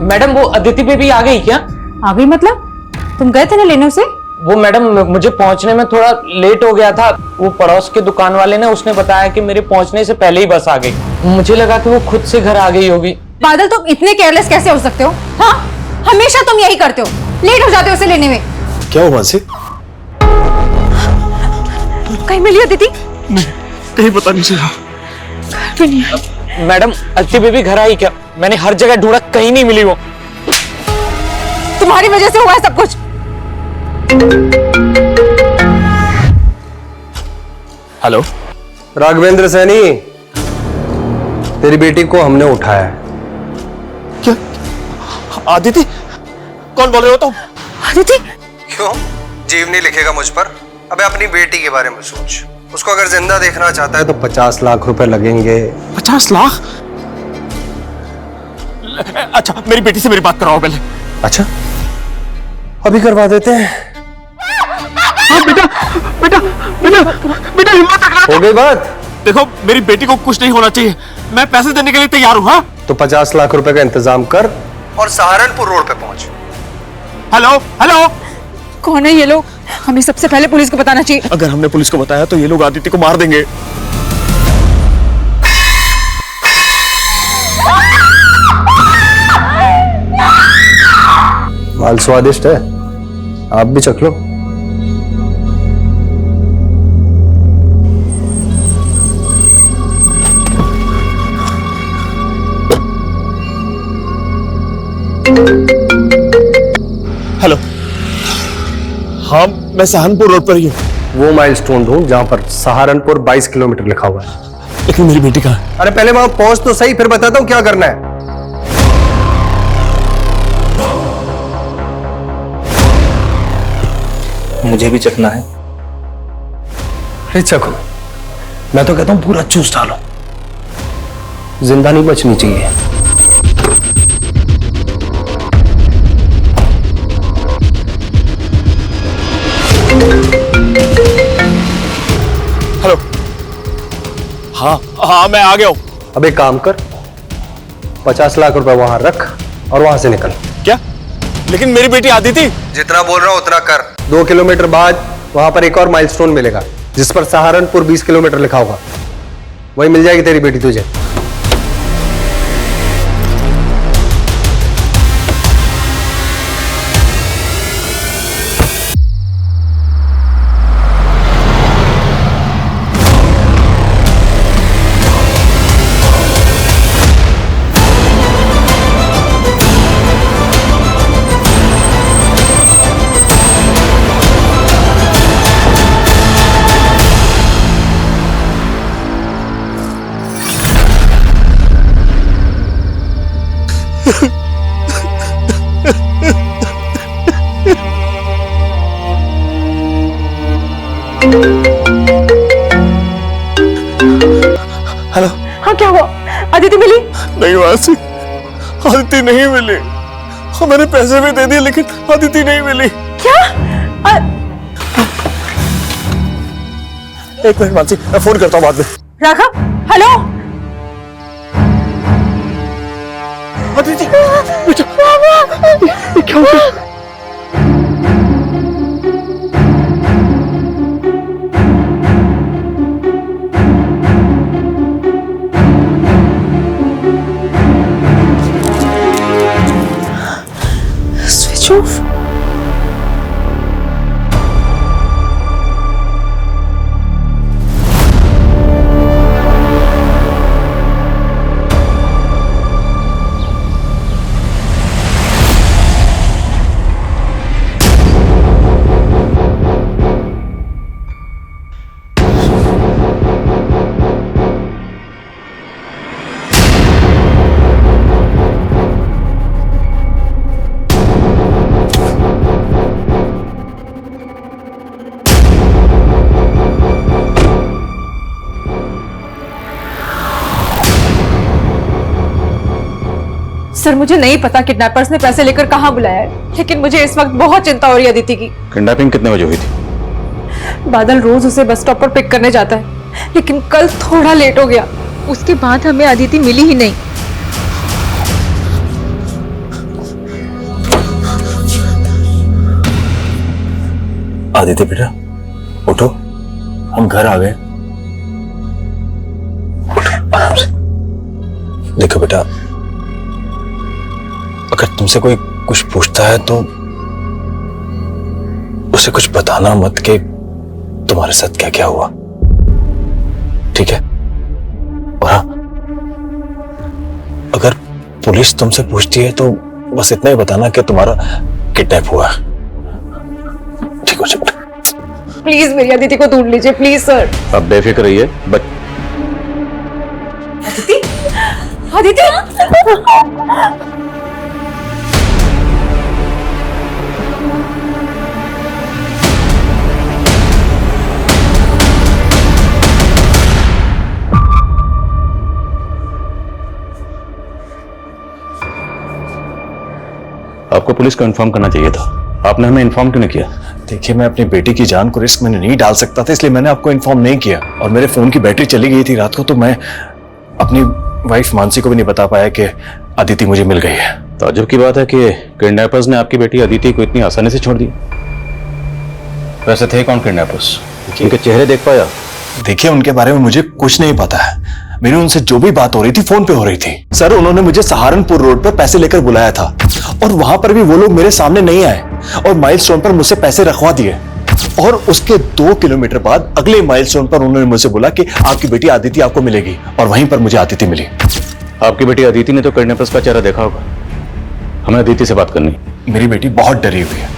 S14: मैडम, वो अदिति बेबी आ गई क्या?
S6: आ गई मतलब? तुम गए थे ना लेने उसे?
S14: वो मैडम, मुझे पहुंचने में थोड़ा लेट हो गया था। वो पड़ोस के दुकान वाले ने उसने बताया कि मेरे पहुंचने से पहले ही बस आ गई। मुझे लगा कि वो खुद से घर आ गई होगी।
S6: बादल, तुम इतने केयरलेस कैसे हो सकते हो? हाँ, हमेशा तुम यही करते हो, लेट हो जाते हो उसे लेने में।
S1: क्या हुआ मानसी?
S6: कहीं मिली अदिति?
S1: कहीं पता नहीं चला।
S14: मैडम, अदिति बेबी घर आई क्या? मैंने हर जगह ढूंढा, कहीं नहीं मिली वो।
S6: तुम्हारी वजह से हुआ है सब कुछ।
S4: हेलो, राघवेंद्र सैनी, तेरी बेटी को हमने उठाया है।
S1: क्या? आदिति? कौन बोल रहे हो तुम?
S6: आदिति?
S4: क्यों? जीव नहीं लिखेगा मुझ पर? अबे अपनी बेटी के बारे में सोच। उसको अगर जिंदा देखना चाहता है तो 50 लाख रुपए लगेंगे।
S1: 50 लाख? अच्छा, मेरी बेटी से मेरी बात कराओ पहले।
S4: अच्छा, अभी करवा देते हैं।
S1: बेटा बेटा बेटा बेटा, हिम्मत रखना।
S4: हो गई बात?
S1: देखो, मेरी बेटी को कुछ नहीं होना चाहिए। मैं पैसे देने के लिए तैयार हूँ। हाँ,
S4: तो 50 लाख रुपए का इंतजाम कर और सहारनपुर रोड पे पहुंच।
S1: हेलो हेलो,
S6: कौन है ये लोग? हमें सबसे पहले पुलिस को बताना चाहिए।
S1: अगर हमने पुलिस को बताया तो ये लोग आदित्य को मार देंगे।
S4: माल स्वादिष्ट है, आप भी चख लो।
S1: हेलो, हाँ, मैं सहारनपुर रोड पर ही हूँ।
S4: वो माइलस्टोन ढूंढ जहां पर सहारनपुर 22 किलोमीटर लिखा हुआ है।
S1: लेकिन मेरी बेटी कहाँ है?
S4: अरे पहले वहां पहुंच तो सही, फिर बताता हूं क्या करना है।
S10: मुझे भी चखना है।
S4: अरे चखो, मैं तो कहता हूं पूरा चूस डालो, जिंदा नहीं बचनी चाहिए।
S1: हेलो, हाँ हाँ, मैं आ गया हूँ।
S4: अब एक काम कर, 50 लाख रुपए वहां रख और वहां से निकल।
S1: क्या? लेकिन मेरी बेटी आदिति।
S4: जितना बोल रहा हूं उतना कर। 2 किलोमीटर बाद वहां पर एक और माइलस्टोन मिलेगा जिस पर सहारनपुर 20 किलोमीटर लिखा होगा। वही मिल जाएगी तेरी बेटी तुझे।
S3: हेलो।
S5: हाँ क्या हुआ? अदिति मिली?
S3: नहीं मानसी, अदिति नहीं मिली। मैंने पैसे भी दे दिए लेकिन अदिति नहीं मिली।
S5: क्या?
S3: एक मिनट मानसी, मैं फोन करता हूँ बाद में।
S5: राघव, हेलो।
S3: अदिति, बेटा, ये क्या हो गया?
S5: Switch off. सर मुझे नहीं पता किडनैपर्स ने पैसे लेकर कहां बुलाया है, लेकिन मुझे इस वक्त बहुत चिंता हो रही है अदिति की।
S8: किडनैपिंग कितने बजे हुई थी?
S5: बादल रोज उसे बस स्टॉप पर पिक करने जाता है, लेकिन कल थोड़ा लेट हो गया। उसके बाद हमें अदिति मिली ही नहीं।
S13: आदित्य बेटा उठो, हम घर आ गए। उठो आराम से। देखो बेटा, अगर तुमसे कोई कुछ पूछता है तो उसे कुछ बताना मत कि तुम्हारे साथ क्या क्या हुआ, ठीक है? और हाँ, अगर पुलिस तुमसे पूछती है तो बस इतना ही बताना कि तुम्हारा किडनैप हुआ। ठीक हो जाए।
S5: प्लीज मेरी अदिति को ढूंढ लीजिए, प्लीज सर।
S8: अब बेफिक्र रहिए।
S5: अदिति, अदिति।
S8: आपको पुलिस को इन्फॉर्म करना चाहिए था, आपने हमें इन्फॉर्म क्यों नहीं किया?
S13: देखिए, मैं अपनी बेटी की जान को रिस्क में नहीं डाल सकता था, इसलिए मैंने आपको इन्फॉर्म नहीं किया। और मेरे फोन की बैटरी चली गई थी रात को, तो मैं अपनी वाइफ मानसी को भी नहीं बता पाया कि अदिति मुझे मिल गई है।
S8: ताज्जुब की बात है कि किडनैपर्स ने आपकी बेटी अदिति को इतनी आसानी से छोड़ दिया। वैसे थे कौन किडनैपर्स? उनके चेहरे देख पाया?
S13: देखिए, उनके बारे में मुझे कुछ नहीं पता है। मेरी उनसे जो भी बात हो रही थी फोन पे हो रही थी। सर, उन्होंने मुझे सहारनपुर रोड पर पैसे लेकर बुलाया था और वहां पर भी वो लोग मेरे सामने नहीं आए और माइलस्टोन पर मुझसे पैसे रखवा दिए। और उसके 2 किलोमीटर बाद अगले माइलस्टोन पर उन्होंने मुझसे बोला कि आपकी बेटी अदिति आपको मिलेगी, और वहीं पर मुझे अदिति मिली।
S8: आपकी बेटी अदिति ने तो किडनैपर्स का चेहरा देखा होगा। हमें अदिति से बात करनी।
S13: मेरी बेटी बहुत डरी हुई है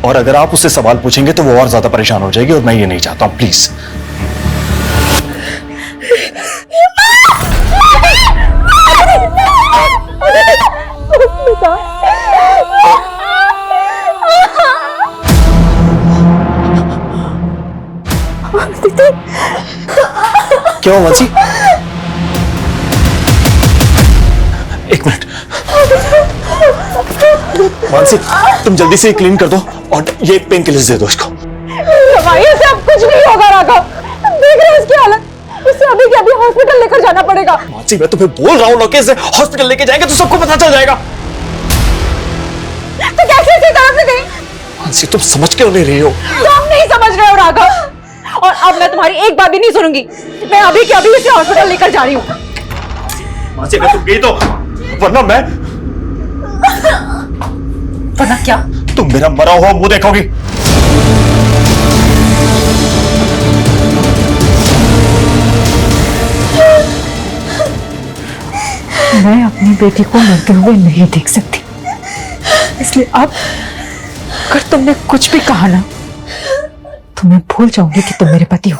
S13: और अगर आप उससे सवाल पूछेंगे तो वो और ज्यादा परेशान हो जाएगी और मैं ये नहीं चाहता हूं। प्लीज। क्या हुआ मानसी? एक मिनट मानसी, तुम जल्दी से क्लीन कर दो और ये पेन किलर्स दे दो इसको।
S5: दवाइयों से अब कुछ नहीं होगा राघव, देख रहे हो इसकी हालत। इसे अभी के अभी हॉस्पिटल लेकर जाना पड़ेगा।
S13: मानसी, मैं तुम्हें बोल रहा हूँ ना कि इसे हॉस्पिटल लेके जाएंगे तो सबको पता चल जाएगा।
S5: तो कैसे इसी तरफ से गई?
S13: मानसी, तुम समझ क्यों नहीं रही हो?
S5: तुम नहीं समझ रहे हो राघव। और अब मैं तुम्हारी एक बात भी नहीं सुनूंगी। मैं अभी के अभी इसे हॉस्पिटल लेकर जा रही हूँ।
S3: मासी अगर तुम गई तो वरना मैं
S5: वरना क्या?
S3: तुम मेरा मरा हुआ मुंह देखोगी।
S12: मैं अपनी बेटी को मरते हुए नहीं देख सकती, इसलिए अब अगर तुमने कुछ भी कहा ना तो मैं भूल जाऊंगी कि तुम मेरे पति हो।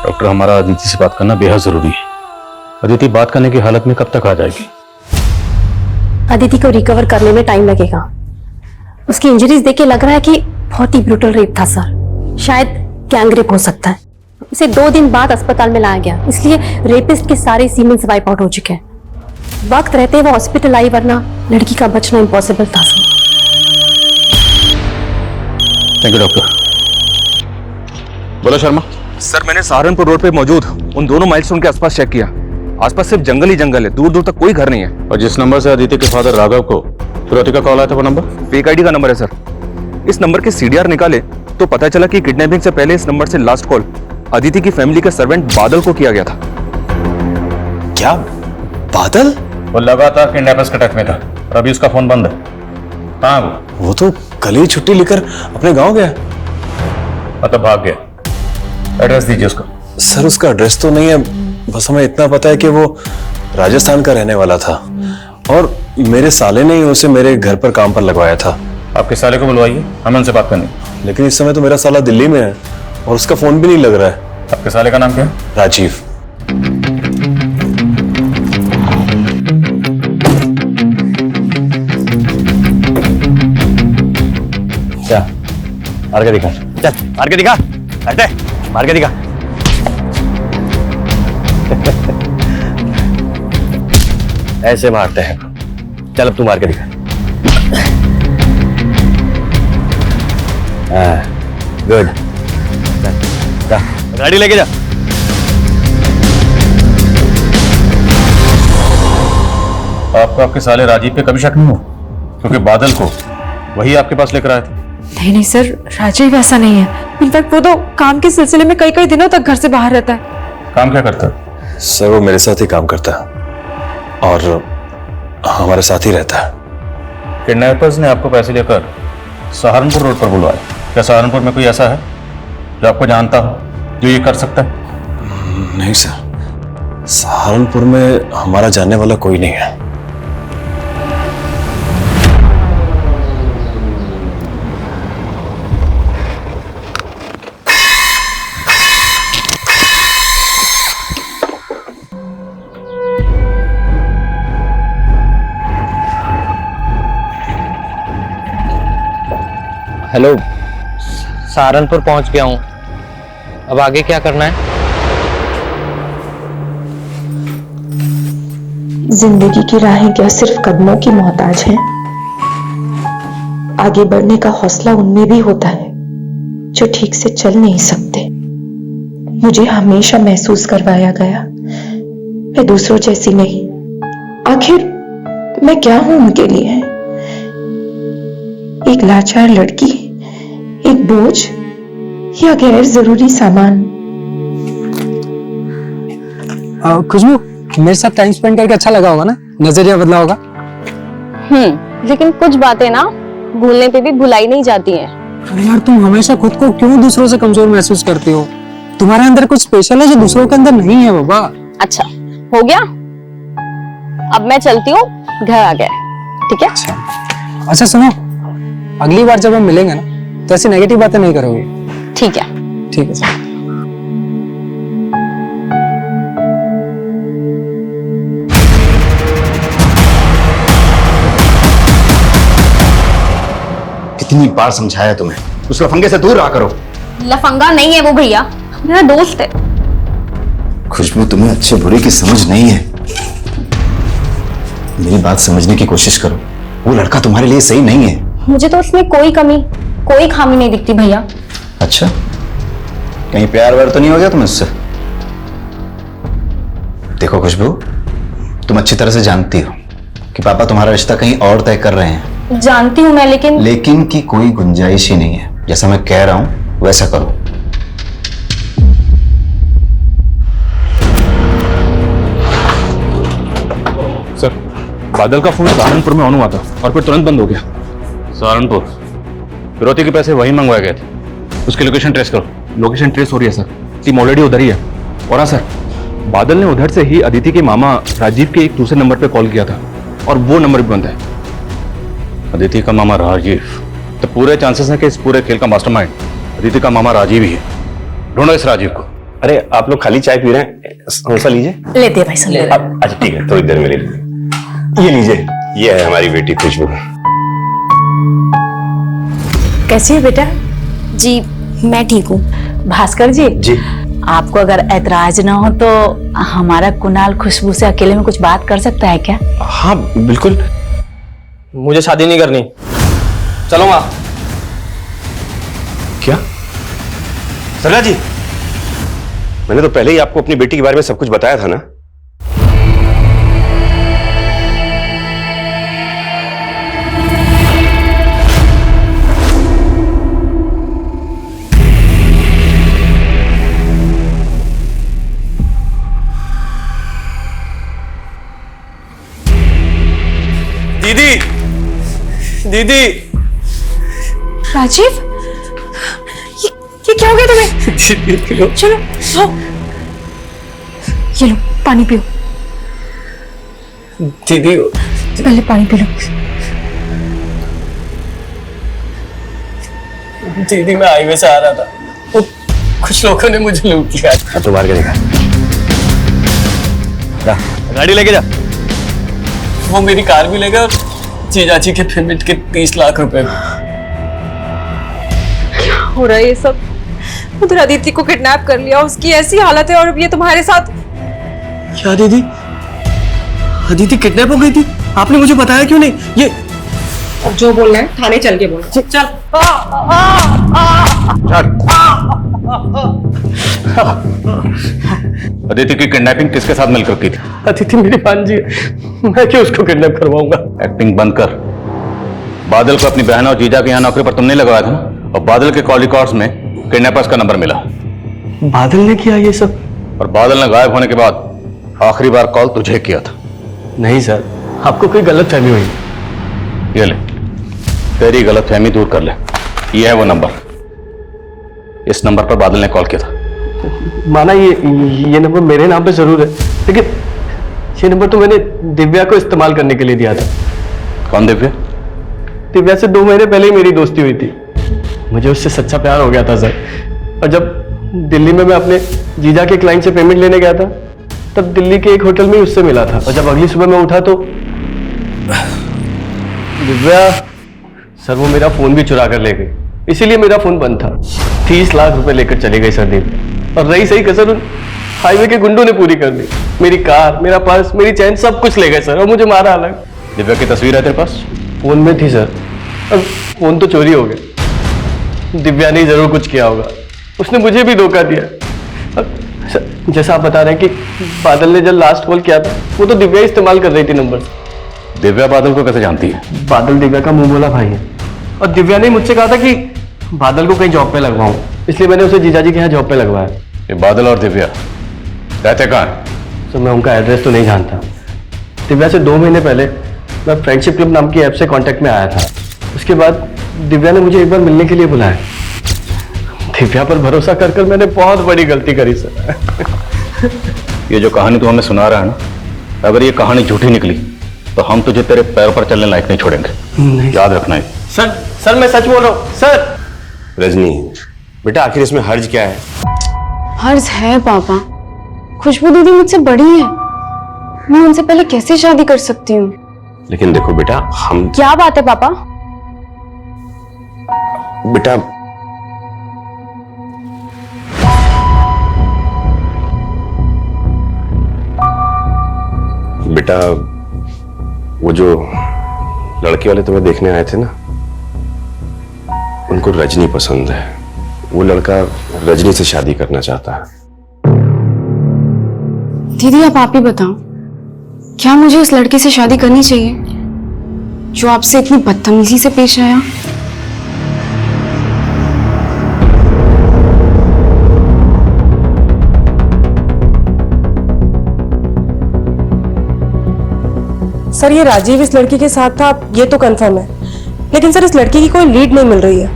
S7: डॉक्टर, हमारा अदिति से बात करना बेहद जरूरी है। अदिति बात करने की हालत में कब तक आ जाएगी?
S15: अदिति को रिकवर करने में टाइम लगेगा। उसकी इंजरीज देख के लग रहा है कि बहुत ही ब्रूटल रेप था सर। शायद गैंग रेप हो सकता है। उसे 2 दिन बाद अस्पताल में लाया गया, इसलिए रेपिस्ट के सारे सीमेंस वाइप आउट हो चुके हैं। वक्त रहते वो हॉस्पिटल आई, वरना लड़की का बचना इम्पॉसिबल था सर।
S8: Thank you doctor. बोलो शर्मा।
S16: सर, मैंने सहारनपुर रोड पे मौजूद उन दोनों माइलस्टोन के आसपास चेक किया। आसपास सिर्फ जंगल ही जंगल है, दूर दूर तक कोई घर नहीं है।
S7: और जिस नंबर से अदिति के फादर राघव को फिरौती का कॉल आया था, वो नंबर
S16: फेक आईडी का नंबर है सर। इस नंबर के सीडीआर निकाले तो पता चला कि किडनैपिंग से पहले इस नंबर से लास्ट कॉल अदिति की फैमिली के सर्वेंट बादल को किया गया था।
S13: क्या बादल?
S7: वो लगातार किडनैपर्स के टच में था और अभी उसका फोन बंद है। कहाँ है वो?
S13: वो तो कल ही छुट्टी लेकर अपने गांव गया।
S7: मतलब भाग गया। एड्रेस दीजिए उसका।
S13: सर, उसका एड्रेस तो नहीं है, बस हमें इतना पता है कि वो राजस्थान का रहने वाला था और मेरे साले ने ही उसे मेरे घर पर काम पर लगवाया था।
S7: आपके साले को बुलवाइए, हमें उनसे बात करनी।
S13: लेकिन इस समय तो मेरा साला दिल्ली में है और उसका फोन भी नहीं लग रहा है।
S7: आपके साले का नाम क्या है?
S13: राजीव।
S7: क्या मार के दिखा? चल मार के दिखा। हटे, मार के दिखा। ऐसे मारते हैं। चल अब तू मार के दिखा। गुड। जा, गाड़ी लेके जा। आपको आपके साले राजीव पे कभी शक नहीं हो? क्योंकि बादल को वही आपके पास लेकर आए थे।
S12: नहीं नहीं सर, राजीव ऐसा नहीं है। इनफैक्ट वो तो काम के सिलसिले में कई कई दिनों तक घर से बाहर रहता है।
S7: काम क्या करता है?
S13: सर, वो मेरे साथ ही काम करता है और हमारे साथ ही रहता है।
S7: किडनैपर्स ने आपको पैसे लेकर सहारनपुर रोड पर बुलवाया। क्या सहारनपुर में कोई ऐसा है जो आपको जानता हो, जो ये कर सकता है?
S13: नहीं सर, सहारनपुर में हमारा जानने वाला कोई नहीं है।
S14: हेलो, सहारनपुर पहुंच गया हूं। अब आगे क्या करना है?
S12: जिंदगी की राहें क्या सिर्फ कदमों की मोहताज हैं? आगे बढ़ने का हौसला उनमें भी होता है जो ठीक से चल नहीं सकते। मुझे हमेशा महसूस करवाया गया मैं दूसरों जैसी नहीं। आखिर मैं क्या हूं उनके लिए? एक लाचार लड़की, एक बोझ या गैर जरूरी सामान?
S1: खुशबू, मेरे साथ टाइम स्पेंड करके अच्छा लगा होगा ना? नजरिया बदला होगा।
S2: लेकिन कुछ बातें ना भूलने पे भी भुलाई नहीं जाती हैं।
S1: अरे यार, तुम हमेशा खुद को क्यों दूसरों से कमजोर महसूस करती हो? तुम्हारे अंदर कुछ स्पेशल है जो दूसरों के अंदर नहीं है बाबा।
S2: अच्छा, हो गया? अब मैं चलती हूँ, घर आ गया। ठीक है?
S1: अच्छा सुनो, अगली बार जब हम मिलेंगे ना तो ऐसी नेगेटिव बातें नहीं करोगे।
S2: ठीक है।
S1: ठीक है सर।
S8: कितनी बार समझाया तुम्हें, उस लफंगे से दूर रहा करो।
S2: लफंगा नहीं है वो भैया, मेरा दोस्त है।
S8: खुशबू, तुम्हें अच्छे बुरे की समझ नहीं है। मेरी बात समझने की कोशिश करो। वो लड़का तुम्हारे लिए सही नहीं है।
S2: मुझे तो उसमें कोई कमी, कोई खामी नहीं दिखती भैया।
S8: अच्छा, कहीं प्यार व्यार तो नहीं हो गया तुम्हें उससे? देखो खुशबू, तुम अच्छी तरह से जानती हो कि पापा तुम्हारा रिश्ता कहीं और तय कर रहे हैं
S2: जानती हूँ मैं, लेकिन
S9: लेकिन की कोई गुंजाइश ही नहीं है। जैसा मैं कह रहा हूं वैसा करो।
S16: सर, बादल का फोन सहारनपुर में ऑन हुआ था और फिर तुरंत बंद हो गया।
S8: सहारनपुर? फिरौती के पैसे वहीं मंगवाए गए थे। उसकी लोकेशन ट्रेस करो।
S16: लोकेशन ट्रेस हो रही है सर, टीम ऑलरेडी उधर ही है। और हाँ सर, बादल ने उधर से ही अदिति के मामा राजीव के एक दूसरे नंबर पे कॉल किया था और वो नंबर भी बंद है।
S8: अदिति का मामा राजीव? तो पूरे चांसेस हैं कि इस पूरे खेल का मास्टरमाइंड अदिति का मामा राजीव ही है। ढूंढो इस राजीव को।
S17: अरे आप लोग खाली चाय पी रहे हैं, समोसा लीजिए।
S15: लेते भाई साहब।
S17: अच्छा ठीक है, थोड़ी देर में ले लीजिए। ये लीजिए, ये है हमारी बेटी खुशबू।
S15: कैसी है बेटा? जी मैं ठीक हूँ। भास्कर जी, आपको अगर ऐतराज ना हो तो हमारा कुणाल खुशबू से अकेले में कुछ बात कर सकता है क्या?
S14: हाँ बिल्कुल। मुझे शादी नहीं करनी। चलो माँ।
S17: क्या सरला जी, मैंने तो पहले ही आपको अपनी बेटी के बारे में सब कुछ बताया था ना।
S14: दीदी, दीदी।
S6: राजीव, ये क्या हो गया तुम्हें? चलो आओ, ये लो पानी पियो।
S14: दीदी
S6: पहले पानी पी लो।
S14: दीदी, मैं हाईवे से आ रहा था, वो कुछ लोगों ने मुझे लूट लिया।
S17: अब तो मार के देखा।
S14: गाड़ी लेके जा। वो मेरी कार भी ले गए और जीजाजी के पेमेंट के 30 लाख रुपए।
S6: क्या हो रहा है ये सब? उधर अदिति को किडनैप कर लिया, उसकी ऐसी हालत है और अब ये तुम्हारे साथ।
S14: क्या दीदी, अदिति किडनैप हो गई थी? आपने मुझे बताया क्यों नहीं? ये
S6: अब जो बोलना है थाने चल के बोल। चल।
S8: अदिति की किडनैपिंग किसके साथ मिलकर की थी?
S14: अदिति मेरी भांजी है, मैं क्यों उसको किडनैप करवाऊंगा?
S8: एक्टिंग बंद कर। बादल को अपनी बहन और जीजा के यहाँ नौकरी पर तुमने लगवाया था ना, और बादल के कॉल रिकॉर्ड्स में किडनैपर्स का नंबर मिला।
S14: बादल ने किया ये सब?
S8: और बादल ने गायब होने के बाद आखिरी बार कॉल तुझे किया था।
S14: नहीं सर, आपको कोई गलत फहमी हुई।
S8: ये ले, तेरी गलत फहमी दूर कर ले। ये है वो नंबर, इस नंबर पर बादल ने कॉल किया था।
S14: माना ये नंबर मेरे नाम पे जरूर है, लेकिन ये नंबर तो मैंने दिव्या को इस्तेमाल करने के लिए दिया था।
S8: कौन दिव्या?
S14: दिव्या से 2 महीने पहले ही मेरी दोस्ती हुई थी। मुझे उससे सच्चा प्यार हो गया था सर। और जब दिल्ली में मैं अपने जीजा के क्लाइंट से पेमेंट लेने गया था, तब दिल्ली के एक होटल में ही उससे मिला था। और जब अगली सुबह मैं उठा तो दिव्या सर वो मेरा फोन भी चुरा कर ले गई, इसीलिए मेरा फोन बंद था। 30 लाख रुपए लेकर चले गए सर दिव्या। और रही सही कसर उन हाईवे के गुंडों ने पूरी कर दी। मेरी कार, मेरा पर्स, मेरी चैन सब कुछ ले गए सर, और मुझे मारा अलग।
S8: दिव्या की तस्वीर है तेरे पास?
S14: फोन में थी सर, और फोन तो चोरी हो गया। दिव्या ने जरूर कुछ किया होगा, उसने मुझे भी धोखा दिया। सर, जैसा आप बता रहे हैं कि बादल ने जब लास्ट कॉल किया था, वो तो दिव्या इस्तेमाल कर रही थी नंबर।
S8: दिव्या बादल को कैसे जानती है?
S14: बादल दिव्या का मुंह बोला भाई है, और दिव्या ने मुझसे कहा था कि बादल को कहीं जॉब पे लगवाऊं, इसलिए मैंने उसे जीजाजी के यहाँ जॉब पे लगवाया।
S8: ये बादल और दिव्या रहते कहाँ हैं?
S14: सर मैं उनका एड्रेस तो नहीं जानता। दिव्या से 2 महीने पहले मैं फ्रेंडशिप क्लब नाम की ऐप से कांटेक्ट में आया था। उसके बाद दिव्या ने मुझे एक बार मिलने के लिए बुलाया। दिव्या पर भरोसा कर कर मैंने बहुत बड़ी गलती करी सर।
S8: ये जो कहानी तू हमें सुना रहा है ना, अगर ये कहानी झूठी निकली तो हम तुझे तेरे पैरों पर चलने लायक नहीं छोड़ेंगे। याद रखना है।
S14: सर मैं सच बोल रहा हूँ सर।
S17: रजनी बेटा, आखिर इसमें हर्ज क्या है?
S2: हर्ज है पापा, खुशबू दीदी मुझसे बड़ी है, मैं उनसे पहले कैसे शादी कर सकती हूँ?
S17: लेकिन देखो बेटा, हम
S2: क्या बात है पापा?
S17: बेटा बेटा वो जो लड़के वाले तुम्हें देखने आए थे ना, उनको रजनी पसंद है। वो लड़का रजनी से शादी करना चाहता है।
S2: दीदी आप ही बताओ, क्या मुझे उस लड़के से शादी करनी चाहिए?
S18: जो आपसे इतनी बदतमीजी से पेश आया?
S19: सर ये राजीव इस लड़की के साथ था, ये तो कंफर्म है, लेकिन सर इस लड़की की कोई लीड नहीं मिल रही है।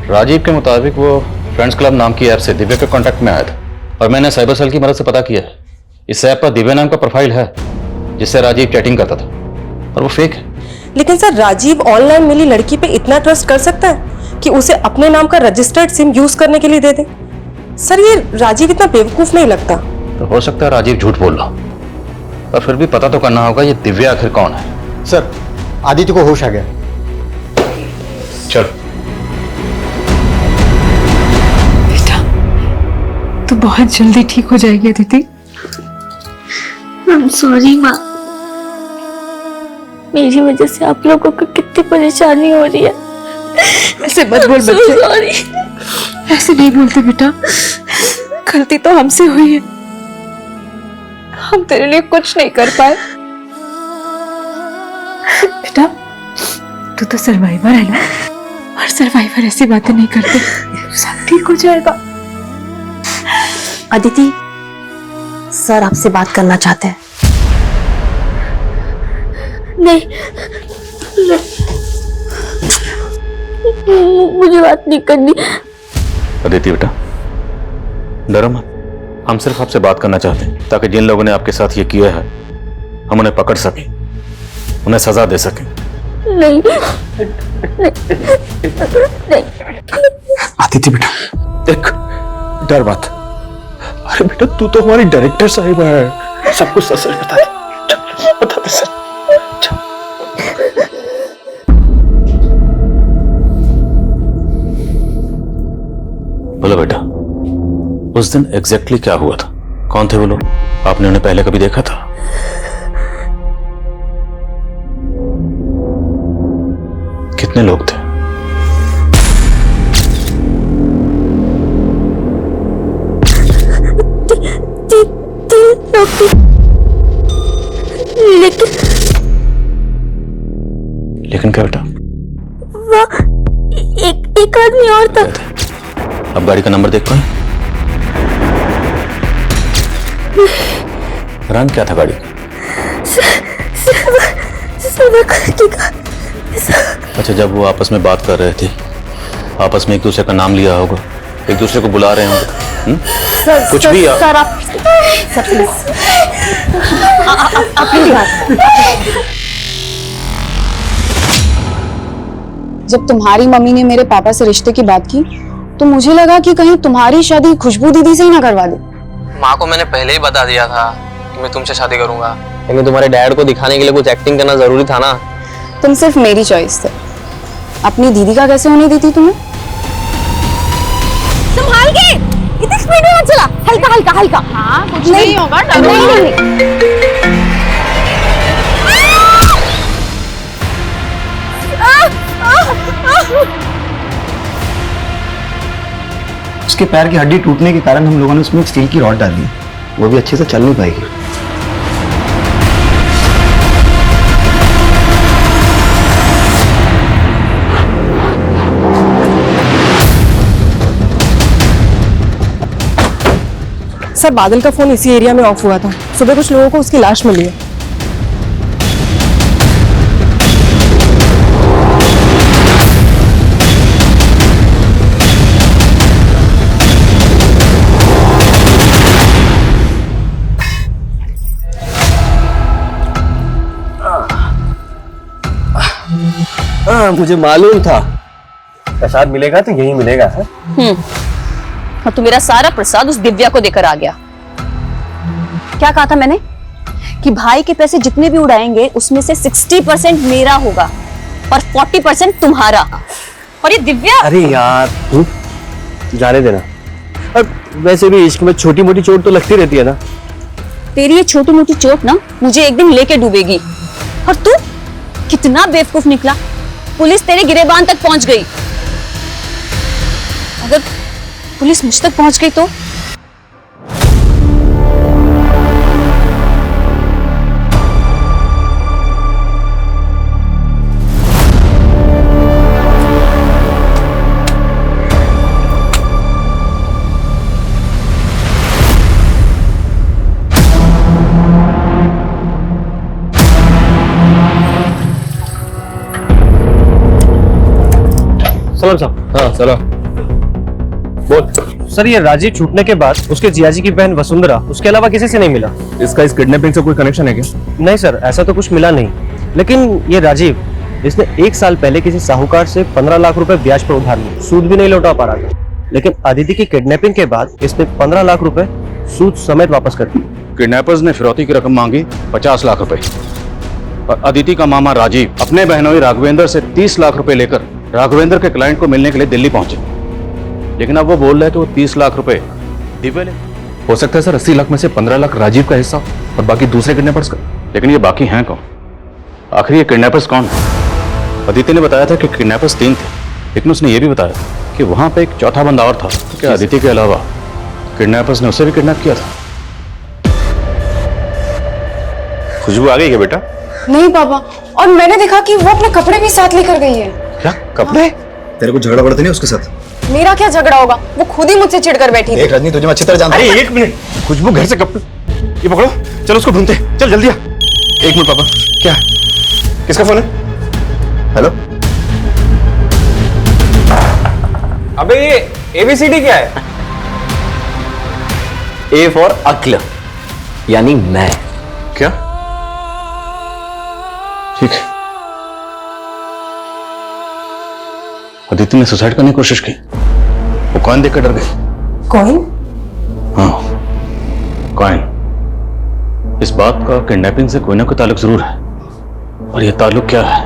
S7: राजीव के मुताबिक वो फ्रेंड्स क्लब नाम की ऐप से दिव्या के कांटेक्ट में आया था और मैंने साइबर सेल की मदद से पता किया है। इस ऐप पर दिव्या नाम का प्रोफाइल है जिससे राजीव चैटिंग करता था और वो फेक है।
S19: लेकिन सर राजीव ऑनलाइन मिली लड़की पे इतना ट्रस्ट कर सकता है कि उसे अपने नाम का रजिस्टर्ड सिम यूज करने के लिए दे दे? सर ये राजीव इतना बेवकूफ नहीं लगता।
S7: तो हो सकता है राजीव झूठ बोल रहा, पर फिर भी पता तो करना होगा ये दिव्या आखिर कौन है।
S10: सर आदित्य को होश आ गया।
S7: चल
S18: तो बहुत जल्दी ठीक हो जाएगी अदिति।
S2: I'm sorry माँ, मेरी वजह से आप लोगों को कितनी परेशानी हो रही है।
S18: ऐसे मत बोल बच्चे।
S2: सॉरी।
S18: ऐसे नहीं बोलते बेटा, गलती तो हमसे हुई है, हम तेरे लिए कुछ नहीं कर पाए। बेटा तू तो सर्वाइवर है ना, और सर्वाइवर ऐसी बातें नहीं करते। सब ठीक हो जाएगा।
S15: अदिति सर आपसे बात करना चाहते हैं।
S2: नहीं, मुझे बात नहीं करनी।
S7: अदिति बेटा डरो मत, हम सिर्फ आपसे बात करना चाहते हैं ताकि जिन लोगों ने आपके साथ ये किया है हम उन्हें पकड़ सकें, उन्हें सजा दे सकें।
S2: नहीं,
S13: आदित्य बेटा देख, डर मत। अरे बेटा तू तो हमारी डायरेक्टर साहिबा है, सब कुछ सच बता दे, बता दे सर।
S7: बोलो बेटा, उस दिन एग्जैक्टली क्या हुआ था? कौन थे वो लोग? आपने उन्हें पहले कभी देखा था? कितने लोग थे?
S2: तीन लोग थे,
S7: लेकिन क्या बेटा?
S2: एक आदमी और था।
S7: अब गाड़ी का नंबर देख पाए? रंग क्या था गाड़ी का? अच्छा, जब वो आपस में बात कर रहे थे, आपस में एक दूसरे का नाम लिया होगा, एक दूसरे को बुला रहे होंगे, कुछ भी
S15: सर आप अपनी बात।
S18: जब तुम्हारी मम्मी ने मेरे पापा से रिश्ते की बात की तो मुझे लगा कि कहीं तुम्हारी शादी खुशबू दीदी से ही ना करवा दे।
S14: माँ को मैंने पहले ही बता दिया था कि मैं तुमसे शादी करूंगा, लेकिन तुम्हारे डैड को दिखाने के लिए कुछ एक्टिंग करना जरूरी था ना।
S18: तुम सिर्फ मेरी चॉइस थे, अपनी दीदी का कैसे होने दी थी तुम्हें?
S2: संभाल के, इतनी स्पीड में मत चला, हल्का हल्का हल्का। हाँ कुछ नहीं होगा,
S10: उसके पैर की हड्डी टूटने के कारण हम लोगों ने उसमें एक स्टील की रॉड डाली, वो भी अच्छे से चल नहीं पाएगी।
S19: सर बादल का फोन इसी एरिया में ऑफ हुआ था, सुबह कुछ लोगों को उसकी लाश मिली है।
S14: मुझे मालूम था प्रसाद मिलेगा तो यही मिलेगा है?
S5: और तू मेरा सारा प्रसाद उस दिव्या को देकर आ गया। क्या कहा था मैंने कि भाई के पैसे जितने भी उड़ाएंगे उसमें से 60% मेरा होगा और 40% तुम्हारा। और ये दिव्या,
S14: अरे यार जाने देना। और वैसे भी इश्क में छोटी मोटी चोट तो लगती रहती है ना।
S5: तेरी ये छोटी मोटी चोट ना मुझे एक दिन लेके डूबेगी। और तू कितना बेवकूफ निकला, पुलिस तेरे गिरेबान तक पहुंच गई। अगर पुलिस मुझ तक पहुंच गई तो?
S14: सलाम साहब।
S16: हाँ सलाम।
S14: बोल। सर ये राजीव छूटने के बाद उसके जियाजी की बहन वसुंधरा उसके अलावा किसी से नहीं मिला।
S16: इसका इस किडनैपिंग से कोई कनेक्शन है क्या?
S14: नहीं सर, ऐसा तो कुछ मिला नहीं, लेकिन ये राजीव इसने 1 साल पहले किसी साहूकार से 15 लाख रुपए ब्याज पर उधार लिए, सूद भी नहीं लौटा पा रहा था, लेकिन अदिति की किडनैपिंग के बाद इसने 15 लाख रुपए सूद समेत वापस कर दिए।
S8: किडनैपर्स ने फिरौती की रकम मांगी 50 लाख रुपए और अदिति का मामा राजीव अपने बहनोई राघवेंद्र से 30 लाख रुपए लेकर राघवेंद्र के क्लाइंट को मिलने के लिए दिल्ली पहुंचे, लेकिन अब वो बोल रहे हैं कि वो 30 लाख रुपए दिव्या ले।
S16: हो सकता है सर 80 लाख में से 15 लाख राजीव का हिस्सा और बाकी दूसरे किडनैपर्स का।
S8: लेकिन ये बाकी हैं कौन? आखिर ये किडनैपर्स कौन है? अदिति ने बताया था कि किडनैपर्स 3 थे, लेकिन उसने ये भी बताया कि वहां पे एक चौथा बंदा और था। तो क्या अदिति के अलावा किडनैपर्स ने उसे भी किडनैप किया था?
S17: खुशबू आ गई क्या बेटा?
S18: नहीं पापा, और मैंने देखा कि वो अपने कपड़े भी साथ लेकर गई है।
S17: क्या कपड़े?
S10: तेरे को झगड़ा पड़ता नहीं उसके साथ?
S18: मेरा क्या झगड़ा होगा, वो खुद ही मुझसे चिढ़कर बैठी थी।
S10: देख रजनी, तुझे मैं अच्छी तरह जानता हूं।
S17: अरे 1 मिनट, खुशबू घर से कपड़े, ये पकड़ो, चलो उसको ढूंढते, चल जल्दी आ। 1 मिनट पापा। क्या? किसका फोन है? हेलो?
S14: अबे ये ABCD क्या है?
S1: ए फॉर अक्ल, यानी मैं।
S8: क्या? ठीक है। अदिति ने सुसाइड करने की कोशिश की, वो कॉइन देखकर डर गई।
S19: कॉइन?
S8: हाँ, कॉइन। इस बात का किडनैपिंग से कोई ना कोई ताल्लुक जरूर है, और ये ताल्लुक क्या है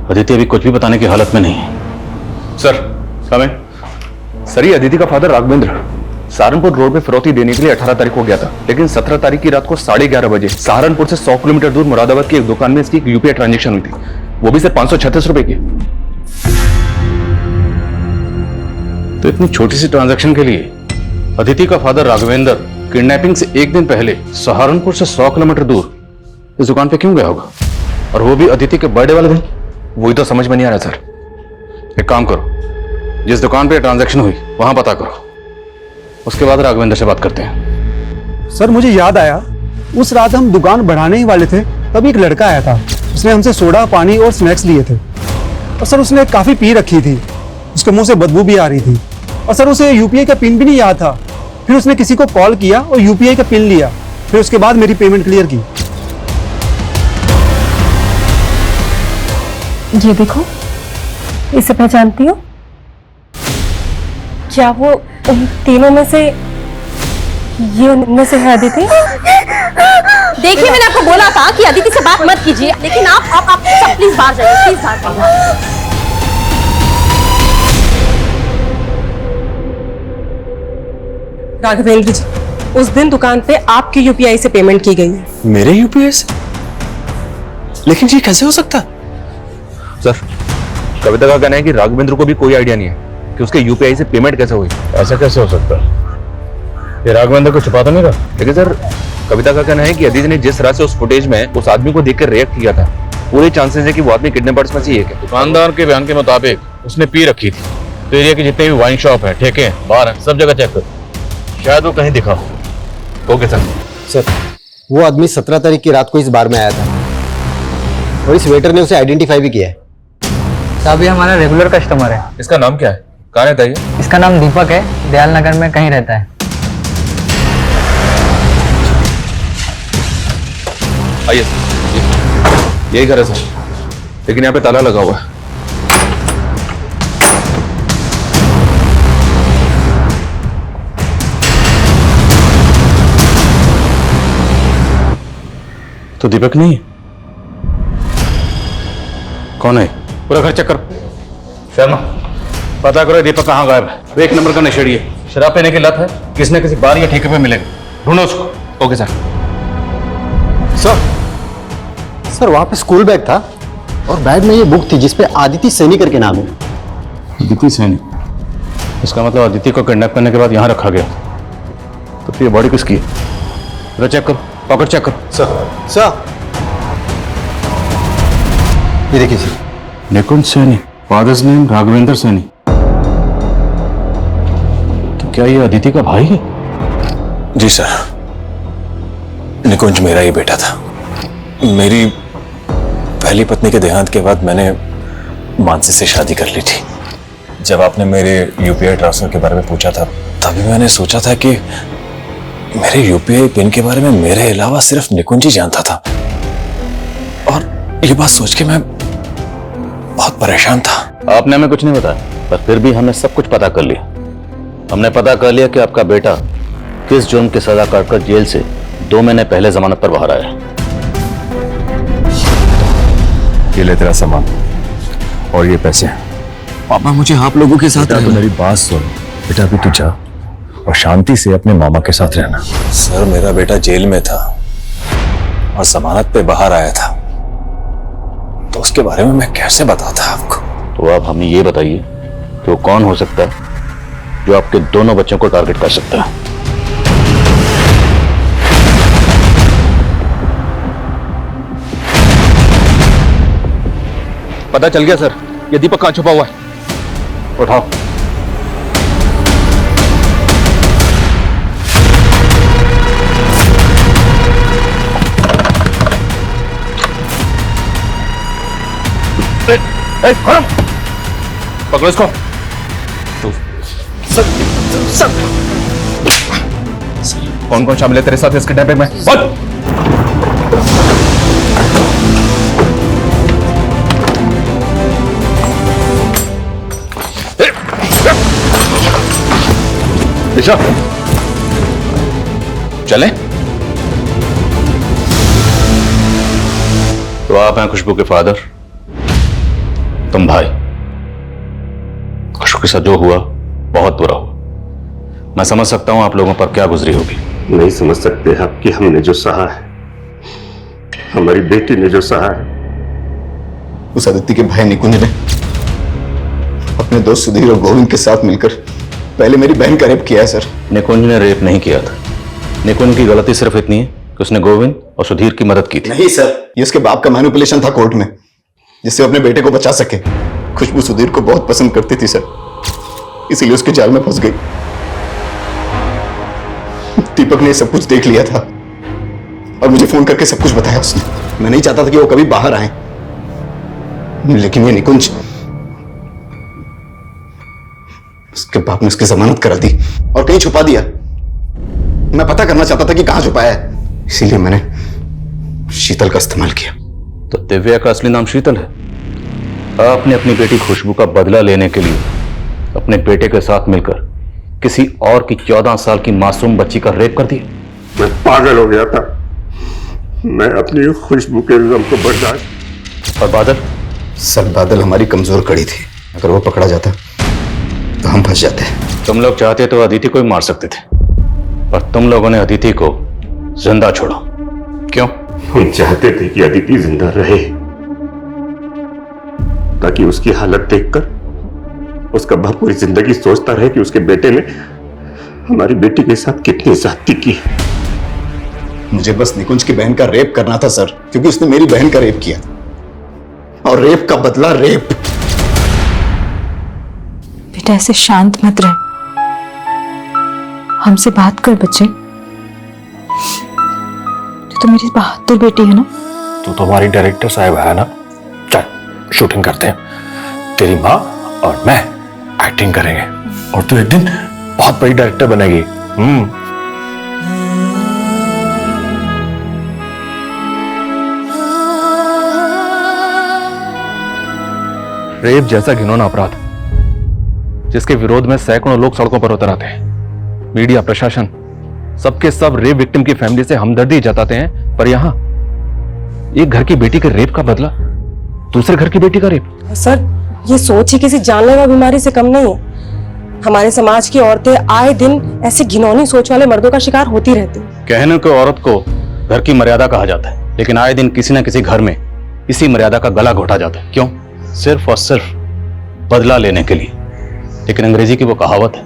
S8: अदिति अभी कुछ भी बताने की हालत में नहीं है।
S16: सर कमें। सर ये अदिति का फादर राघवेंद्र सहारनपुर रोड पे फिरौती देने के लिए 18 तारीख को गया था, लेकिन 17 तारीख की रात को 11:30 बजे सहारनपुर से 100 किलोमीटर दूर मुरादाबाद की एक दुकान में इसकी एक यूपीआई ट्रांजेक्शन हुई थी, वो भी सिर्फ 536 रुपए की।
S8: तो इतनी छोटी सी ट्रांजैक्शन के लिए अदिति का फादर राघवेंद्र किडनैपिंग से 1 दिन पहले सहारनपुर से 100 किलोमीटर दूर इस दुकान पे क्यों गया होगा, और वो भी अदिति के बर्थडे वाले दिन?
S16: वही तो समझ में नहीं आ रहा सर।
S8: एक काम करो, जिस दुकान पे ट्रांजैक्शन हुई वहां पता करो, उसके बाद राघवेंद्र से बात करते हैं।
S20: सर मुझे याद आया, उस रात हम दुकान बढ़ाने ही वाले थे, तभी एक लड़का आया था। उसने हमसे सोडा, पानी और स्नैक्स लिए थे, और सर उसने काफी पी रखी थी, उसके मुंह से बदबू भी आ रही थी, और सर उसे यूपीआई का पिन भी नहीं याद था। फिर उसने किसी को कॉल किया और यूपीआई का पिन लिया, फिर उसके बाद मेरी पेमेंट क्लियर की।
S15: ये देखो, इसे पहचानती हो? क्या वो उन तीनों में से, ये उनमें से है अदिति?
S19: देखिए मैंने आपको बोला था कि अदिति से बात मत कीजिए, लेकिन आप सब प्लीज बाहर जाइए, प्लीज बाहर जाइए। राघवेंद्र जी, उस दिन दुकान पे आपकी यूपीआई से पेमेंट की गई है।
S13: मेरे यूपीआई से? लेकिन ये कैसे हो सकता?
S16: सर कविता का कहना है कि राघवेंद्र को भी कोई आइडिया नहीं है कि उसके यूपीआई से पेमेंट कैसे हुई।
S8: ऐसा कैसे हो सकता है? ये राघवेंद्र को छुपा तो नहीं रहा?
S16: लेकिन सर कविता का कहना है कि अदिति ने जिस तरह से उस फुटेज में उस आदमी को देखकर रिएक्ट किया था, पूरे चांसेस है कि वो आदमी किडनैपर्स में से एक है।
S8: दुकानदार के बयान के मुताबिक उसने पी रखी थी, तो एरिया के जितने भी वाइन शॉप है, ठेके हैं, बार हैं, सब जगह चेक करो, शायद वो कहीं दिखा हो।
S16: Okay sir.
S1: सर वो आदमी 17 तारीख की रात को इस बार में आया था, और इस वेटर ने उसे आइडेंटिफाई भी किया है।
S21: साहब ये हमारा रेगुलर कस्टमर है।
S16: इसका नाम क्या है? कहाँ रहता है ये?
S21: इसका नाम दीपक है, दयाल नगर में कहीं रहता है।
S16: आइए सर, यही घर है सर, लेकिन यहाँ पे ताला लगा हुआ है।
S8: तो दीपक नहीं है? कौन है? पूरा घर चेक करो। शर्मा पता करो दीपक कहाँ गायब है। वो 1 नंबर का नशेड़ी है, शराब पीने की लत है, किसी न किसी बार या ठेके पे मिलेगा, ढूंढो उसको।
S16: Okay sir.
S1: सर वहां पे स्कूल बैग था, और बैग में ये बुक थी जिसपे आदिति सैनी करके नाम है।
S8: आदिति सैनी? इसका मतलब आदिति को किडनैप करने के बाद यहाँ रखा गया। तो फिर ये बॉडी किसकी है? जरा चेक करो, पॉकेट चेक करो।
S1: सर ये देखिए सर,
S8: निकुंज सैनी, फादर्स नेम राघवेंद्र सैनी। तो क्या ये अदिति का भाई है?
S13: जी सर, निकुंज मेरा ही बेटा था। मेरी पहली पत्नी के देहांत के बाद मैंने मानसी से शादी कर ली थी। जब आपने मेरे यूपीआई ट्रांसफर के बारे में पूछा था तभी मैंने सोचा था कि मेरे यूपीआई पिन के बारे में मेरे अलावा सिर्फ निकुंज ही जानता था। और ये बात सोच के मैं बहुत परेशान था।
S8: आपने हमें कुछ नहीं बताया, पर फिर भी हमने सब कुछ पता कर लिया। हमने पता कर लिया कि आपका बेटा किस जुर्म की सजा काटकर जेल से 2 महीने पहले जमानत पर बाहर आया।
S13: ये ले तेरा सामान और ये पैसे।
S10: पापा मुझे आप लोगों के साथ
S13: तो मेरी बात सुन बेटा, अभी तू जा और शांति से अपने मामा के साथ रहना। सर मेरा बेटा जेल में था और जमानत पे बाहर आया था, तो उसके बारे में मैं कैसे बताता आपको।
S8: तो आप हमें ये बताइए कि वो कौन हो सकता है जो आपके दोनों बच्चों को टारगेट कर सकता है।
S16: पता चल गया सर, ये दीपक कहां छुपा हुआ है।
S8: उठाओ।
S16: पकड़ो इसको। कौन कौन शामिल है तेरे साथ इसके डैमेज में? बोल। दिशा, चलें?
S8: तो आप हैं खुशबू के फादर, तुम भाई। खुशबू के साथ जो हुआ बहुत बुरा हुआ। मैं समझ सकता हूं आप लोगों पर क्या गुजरी होगी।
S11: नहीं समझ सकते आप कि हमने जो सहा है, हमारी बेटी ने जो सहा है।
S3: उस आदित्य के भाई निकुंज ने अपने दोस्त सुधीर और गोविंद के साथ मिलकर पहले मेरी बहन का रेप किया है सर।
S8: निकुंज ने रेप नहीं किया था। निकुंज की गलती सिर्फ इतनी है कि उसने गोविंद और सुधीर की मदद की थी।
S3: नहीं सर, ये उसके बाप का मैनिपुलेशन था कोर्ट में, जिससे अपने बेटे को बचा सके। खुशबू सुधीर को बहुत पसंद करती थी सर, इसीलिए उसके जाल में फंस गई। दीपक ने सब कुछ देख लिया था और मुझे फोन करके सब कुछ बताया उसने। मैं नहीं चाहता था कि वो कभी बाहर आए, लेकिन ये निकुंज, उसके बाप ने उसकी जमानत करा दी और कहीं छुपा दिया। मैं पता करना चाहता था कि कहां छुपाया है, इसीलिए मैंने शीतल का इस्तेमाल किया।
S8: तो दिव्या का असली नाम शीतल है। आपने अपनी बेटी खुशबू का बदला लेने के लिए अपने बेटे के साथ मिलकर किसी और की 14 साल की मासूम बच्ची का रेप कर दिया।
S11: मैं पागल हो गया था। मैं अपनी खुशबू के इल्जाम को बर्दाश्त।
S8: और बादल?
S3: सर बादल हमारी कमजोर कड़ी थी, अगर वो पकड़ा जाता तो हम फंस जाते।
S8: तुम लोग चाहते तो अदिति को ही मार सकते थे, पर तुम लोगों ने अदिति को जिंदा छोड़ा। क्यों?
S11: हम चाहते थे कि अदिति जिंदा रहे, ताकि उसकी हालत देखकर उसका बाप पूरी जिंदगी सोचता रहे कि उसके बेटे ने हमारी बेटी के साथ कितनी ज्यादती की।
S3: मुझे बस निकुंज की बहन का रेप करना था सर, क्योंकि उसने मेरी बहन का रेप किया, और रेप का बदला रेप।
S18: बेटा ऐसे शांत मत रह, हमसे बात कर बच्चे। तू तो मेरी बहादुर बेटी है ना।
S13: तू तो हमारी डायरेक्टर साहब है ना। चल शूटिंग करते हैं, तेरी माँ और मैं एक्टिंग करेंगे और तू एक दिन बहुत बड़ी डायरेक्टर बनेगी।
S16: रेप जैसा घिनौना अपराध जिसके विरोध में सैकड़ों लोग सड़कों पर उतर आते हैं, मीडिया, प्रशासन, सबके सब रेप विक्टिम की फैमिली से हमदर्दी जताते हैं, पर यहां एक घर की बेटी के रेप का बदला दूसरे घर की बेटी का रेप।
S19: सर ये सोच ही किसी जानलेवा बीमारी से कम नहीं है। हमारे समाज की औरतें आए दिन ऐसे घिनौनी सोच वाले मर्दों का शिकार होती रहती।
S8: कहने को औरत को घर की मर्यादा कहा जाता है, लेकिन आए दिन किसी न किसी घर में इसी मर्यादा का गला घोटा जाता है। क्यों? सिर्फ और सिर्फ बदला लेने के लिए। लेकिन अंग्रेजी की वो कहावत है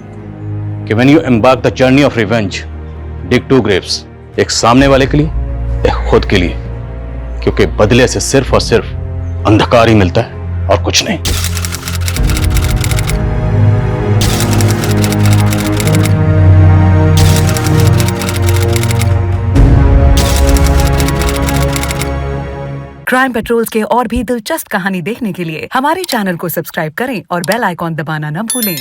S8: कि when you embark the journey of revenge dig 2 Graves, एक सामने वाले के लिए, एक खुद के लिए, क्योंकि बदले से सिर्फ और सिर्फ अंधकार ही मिलता है और कुछ नहीं।
S4: क्राइम पेट्रोल्स के और भी दिलचस्प कहानी देखने के लिए हमारे चैनल को सब्सक्राइब करें और बेल आइकॉन दबाना न भूलें।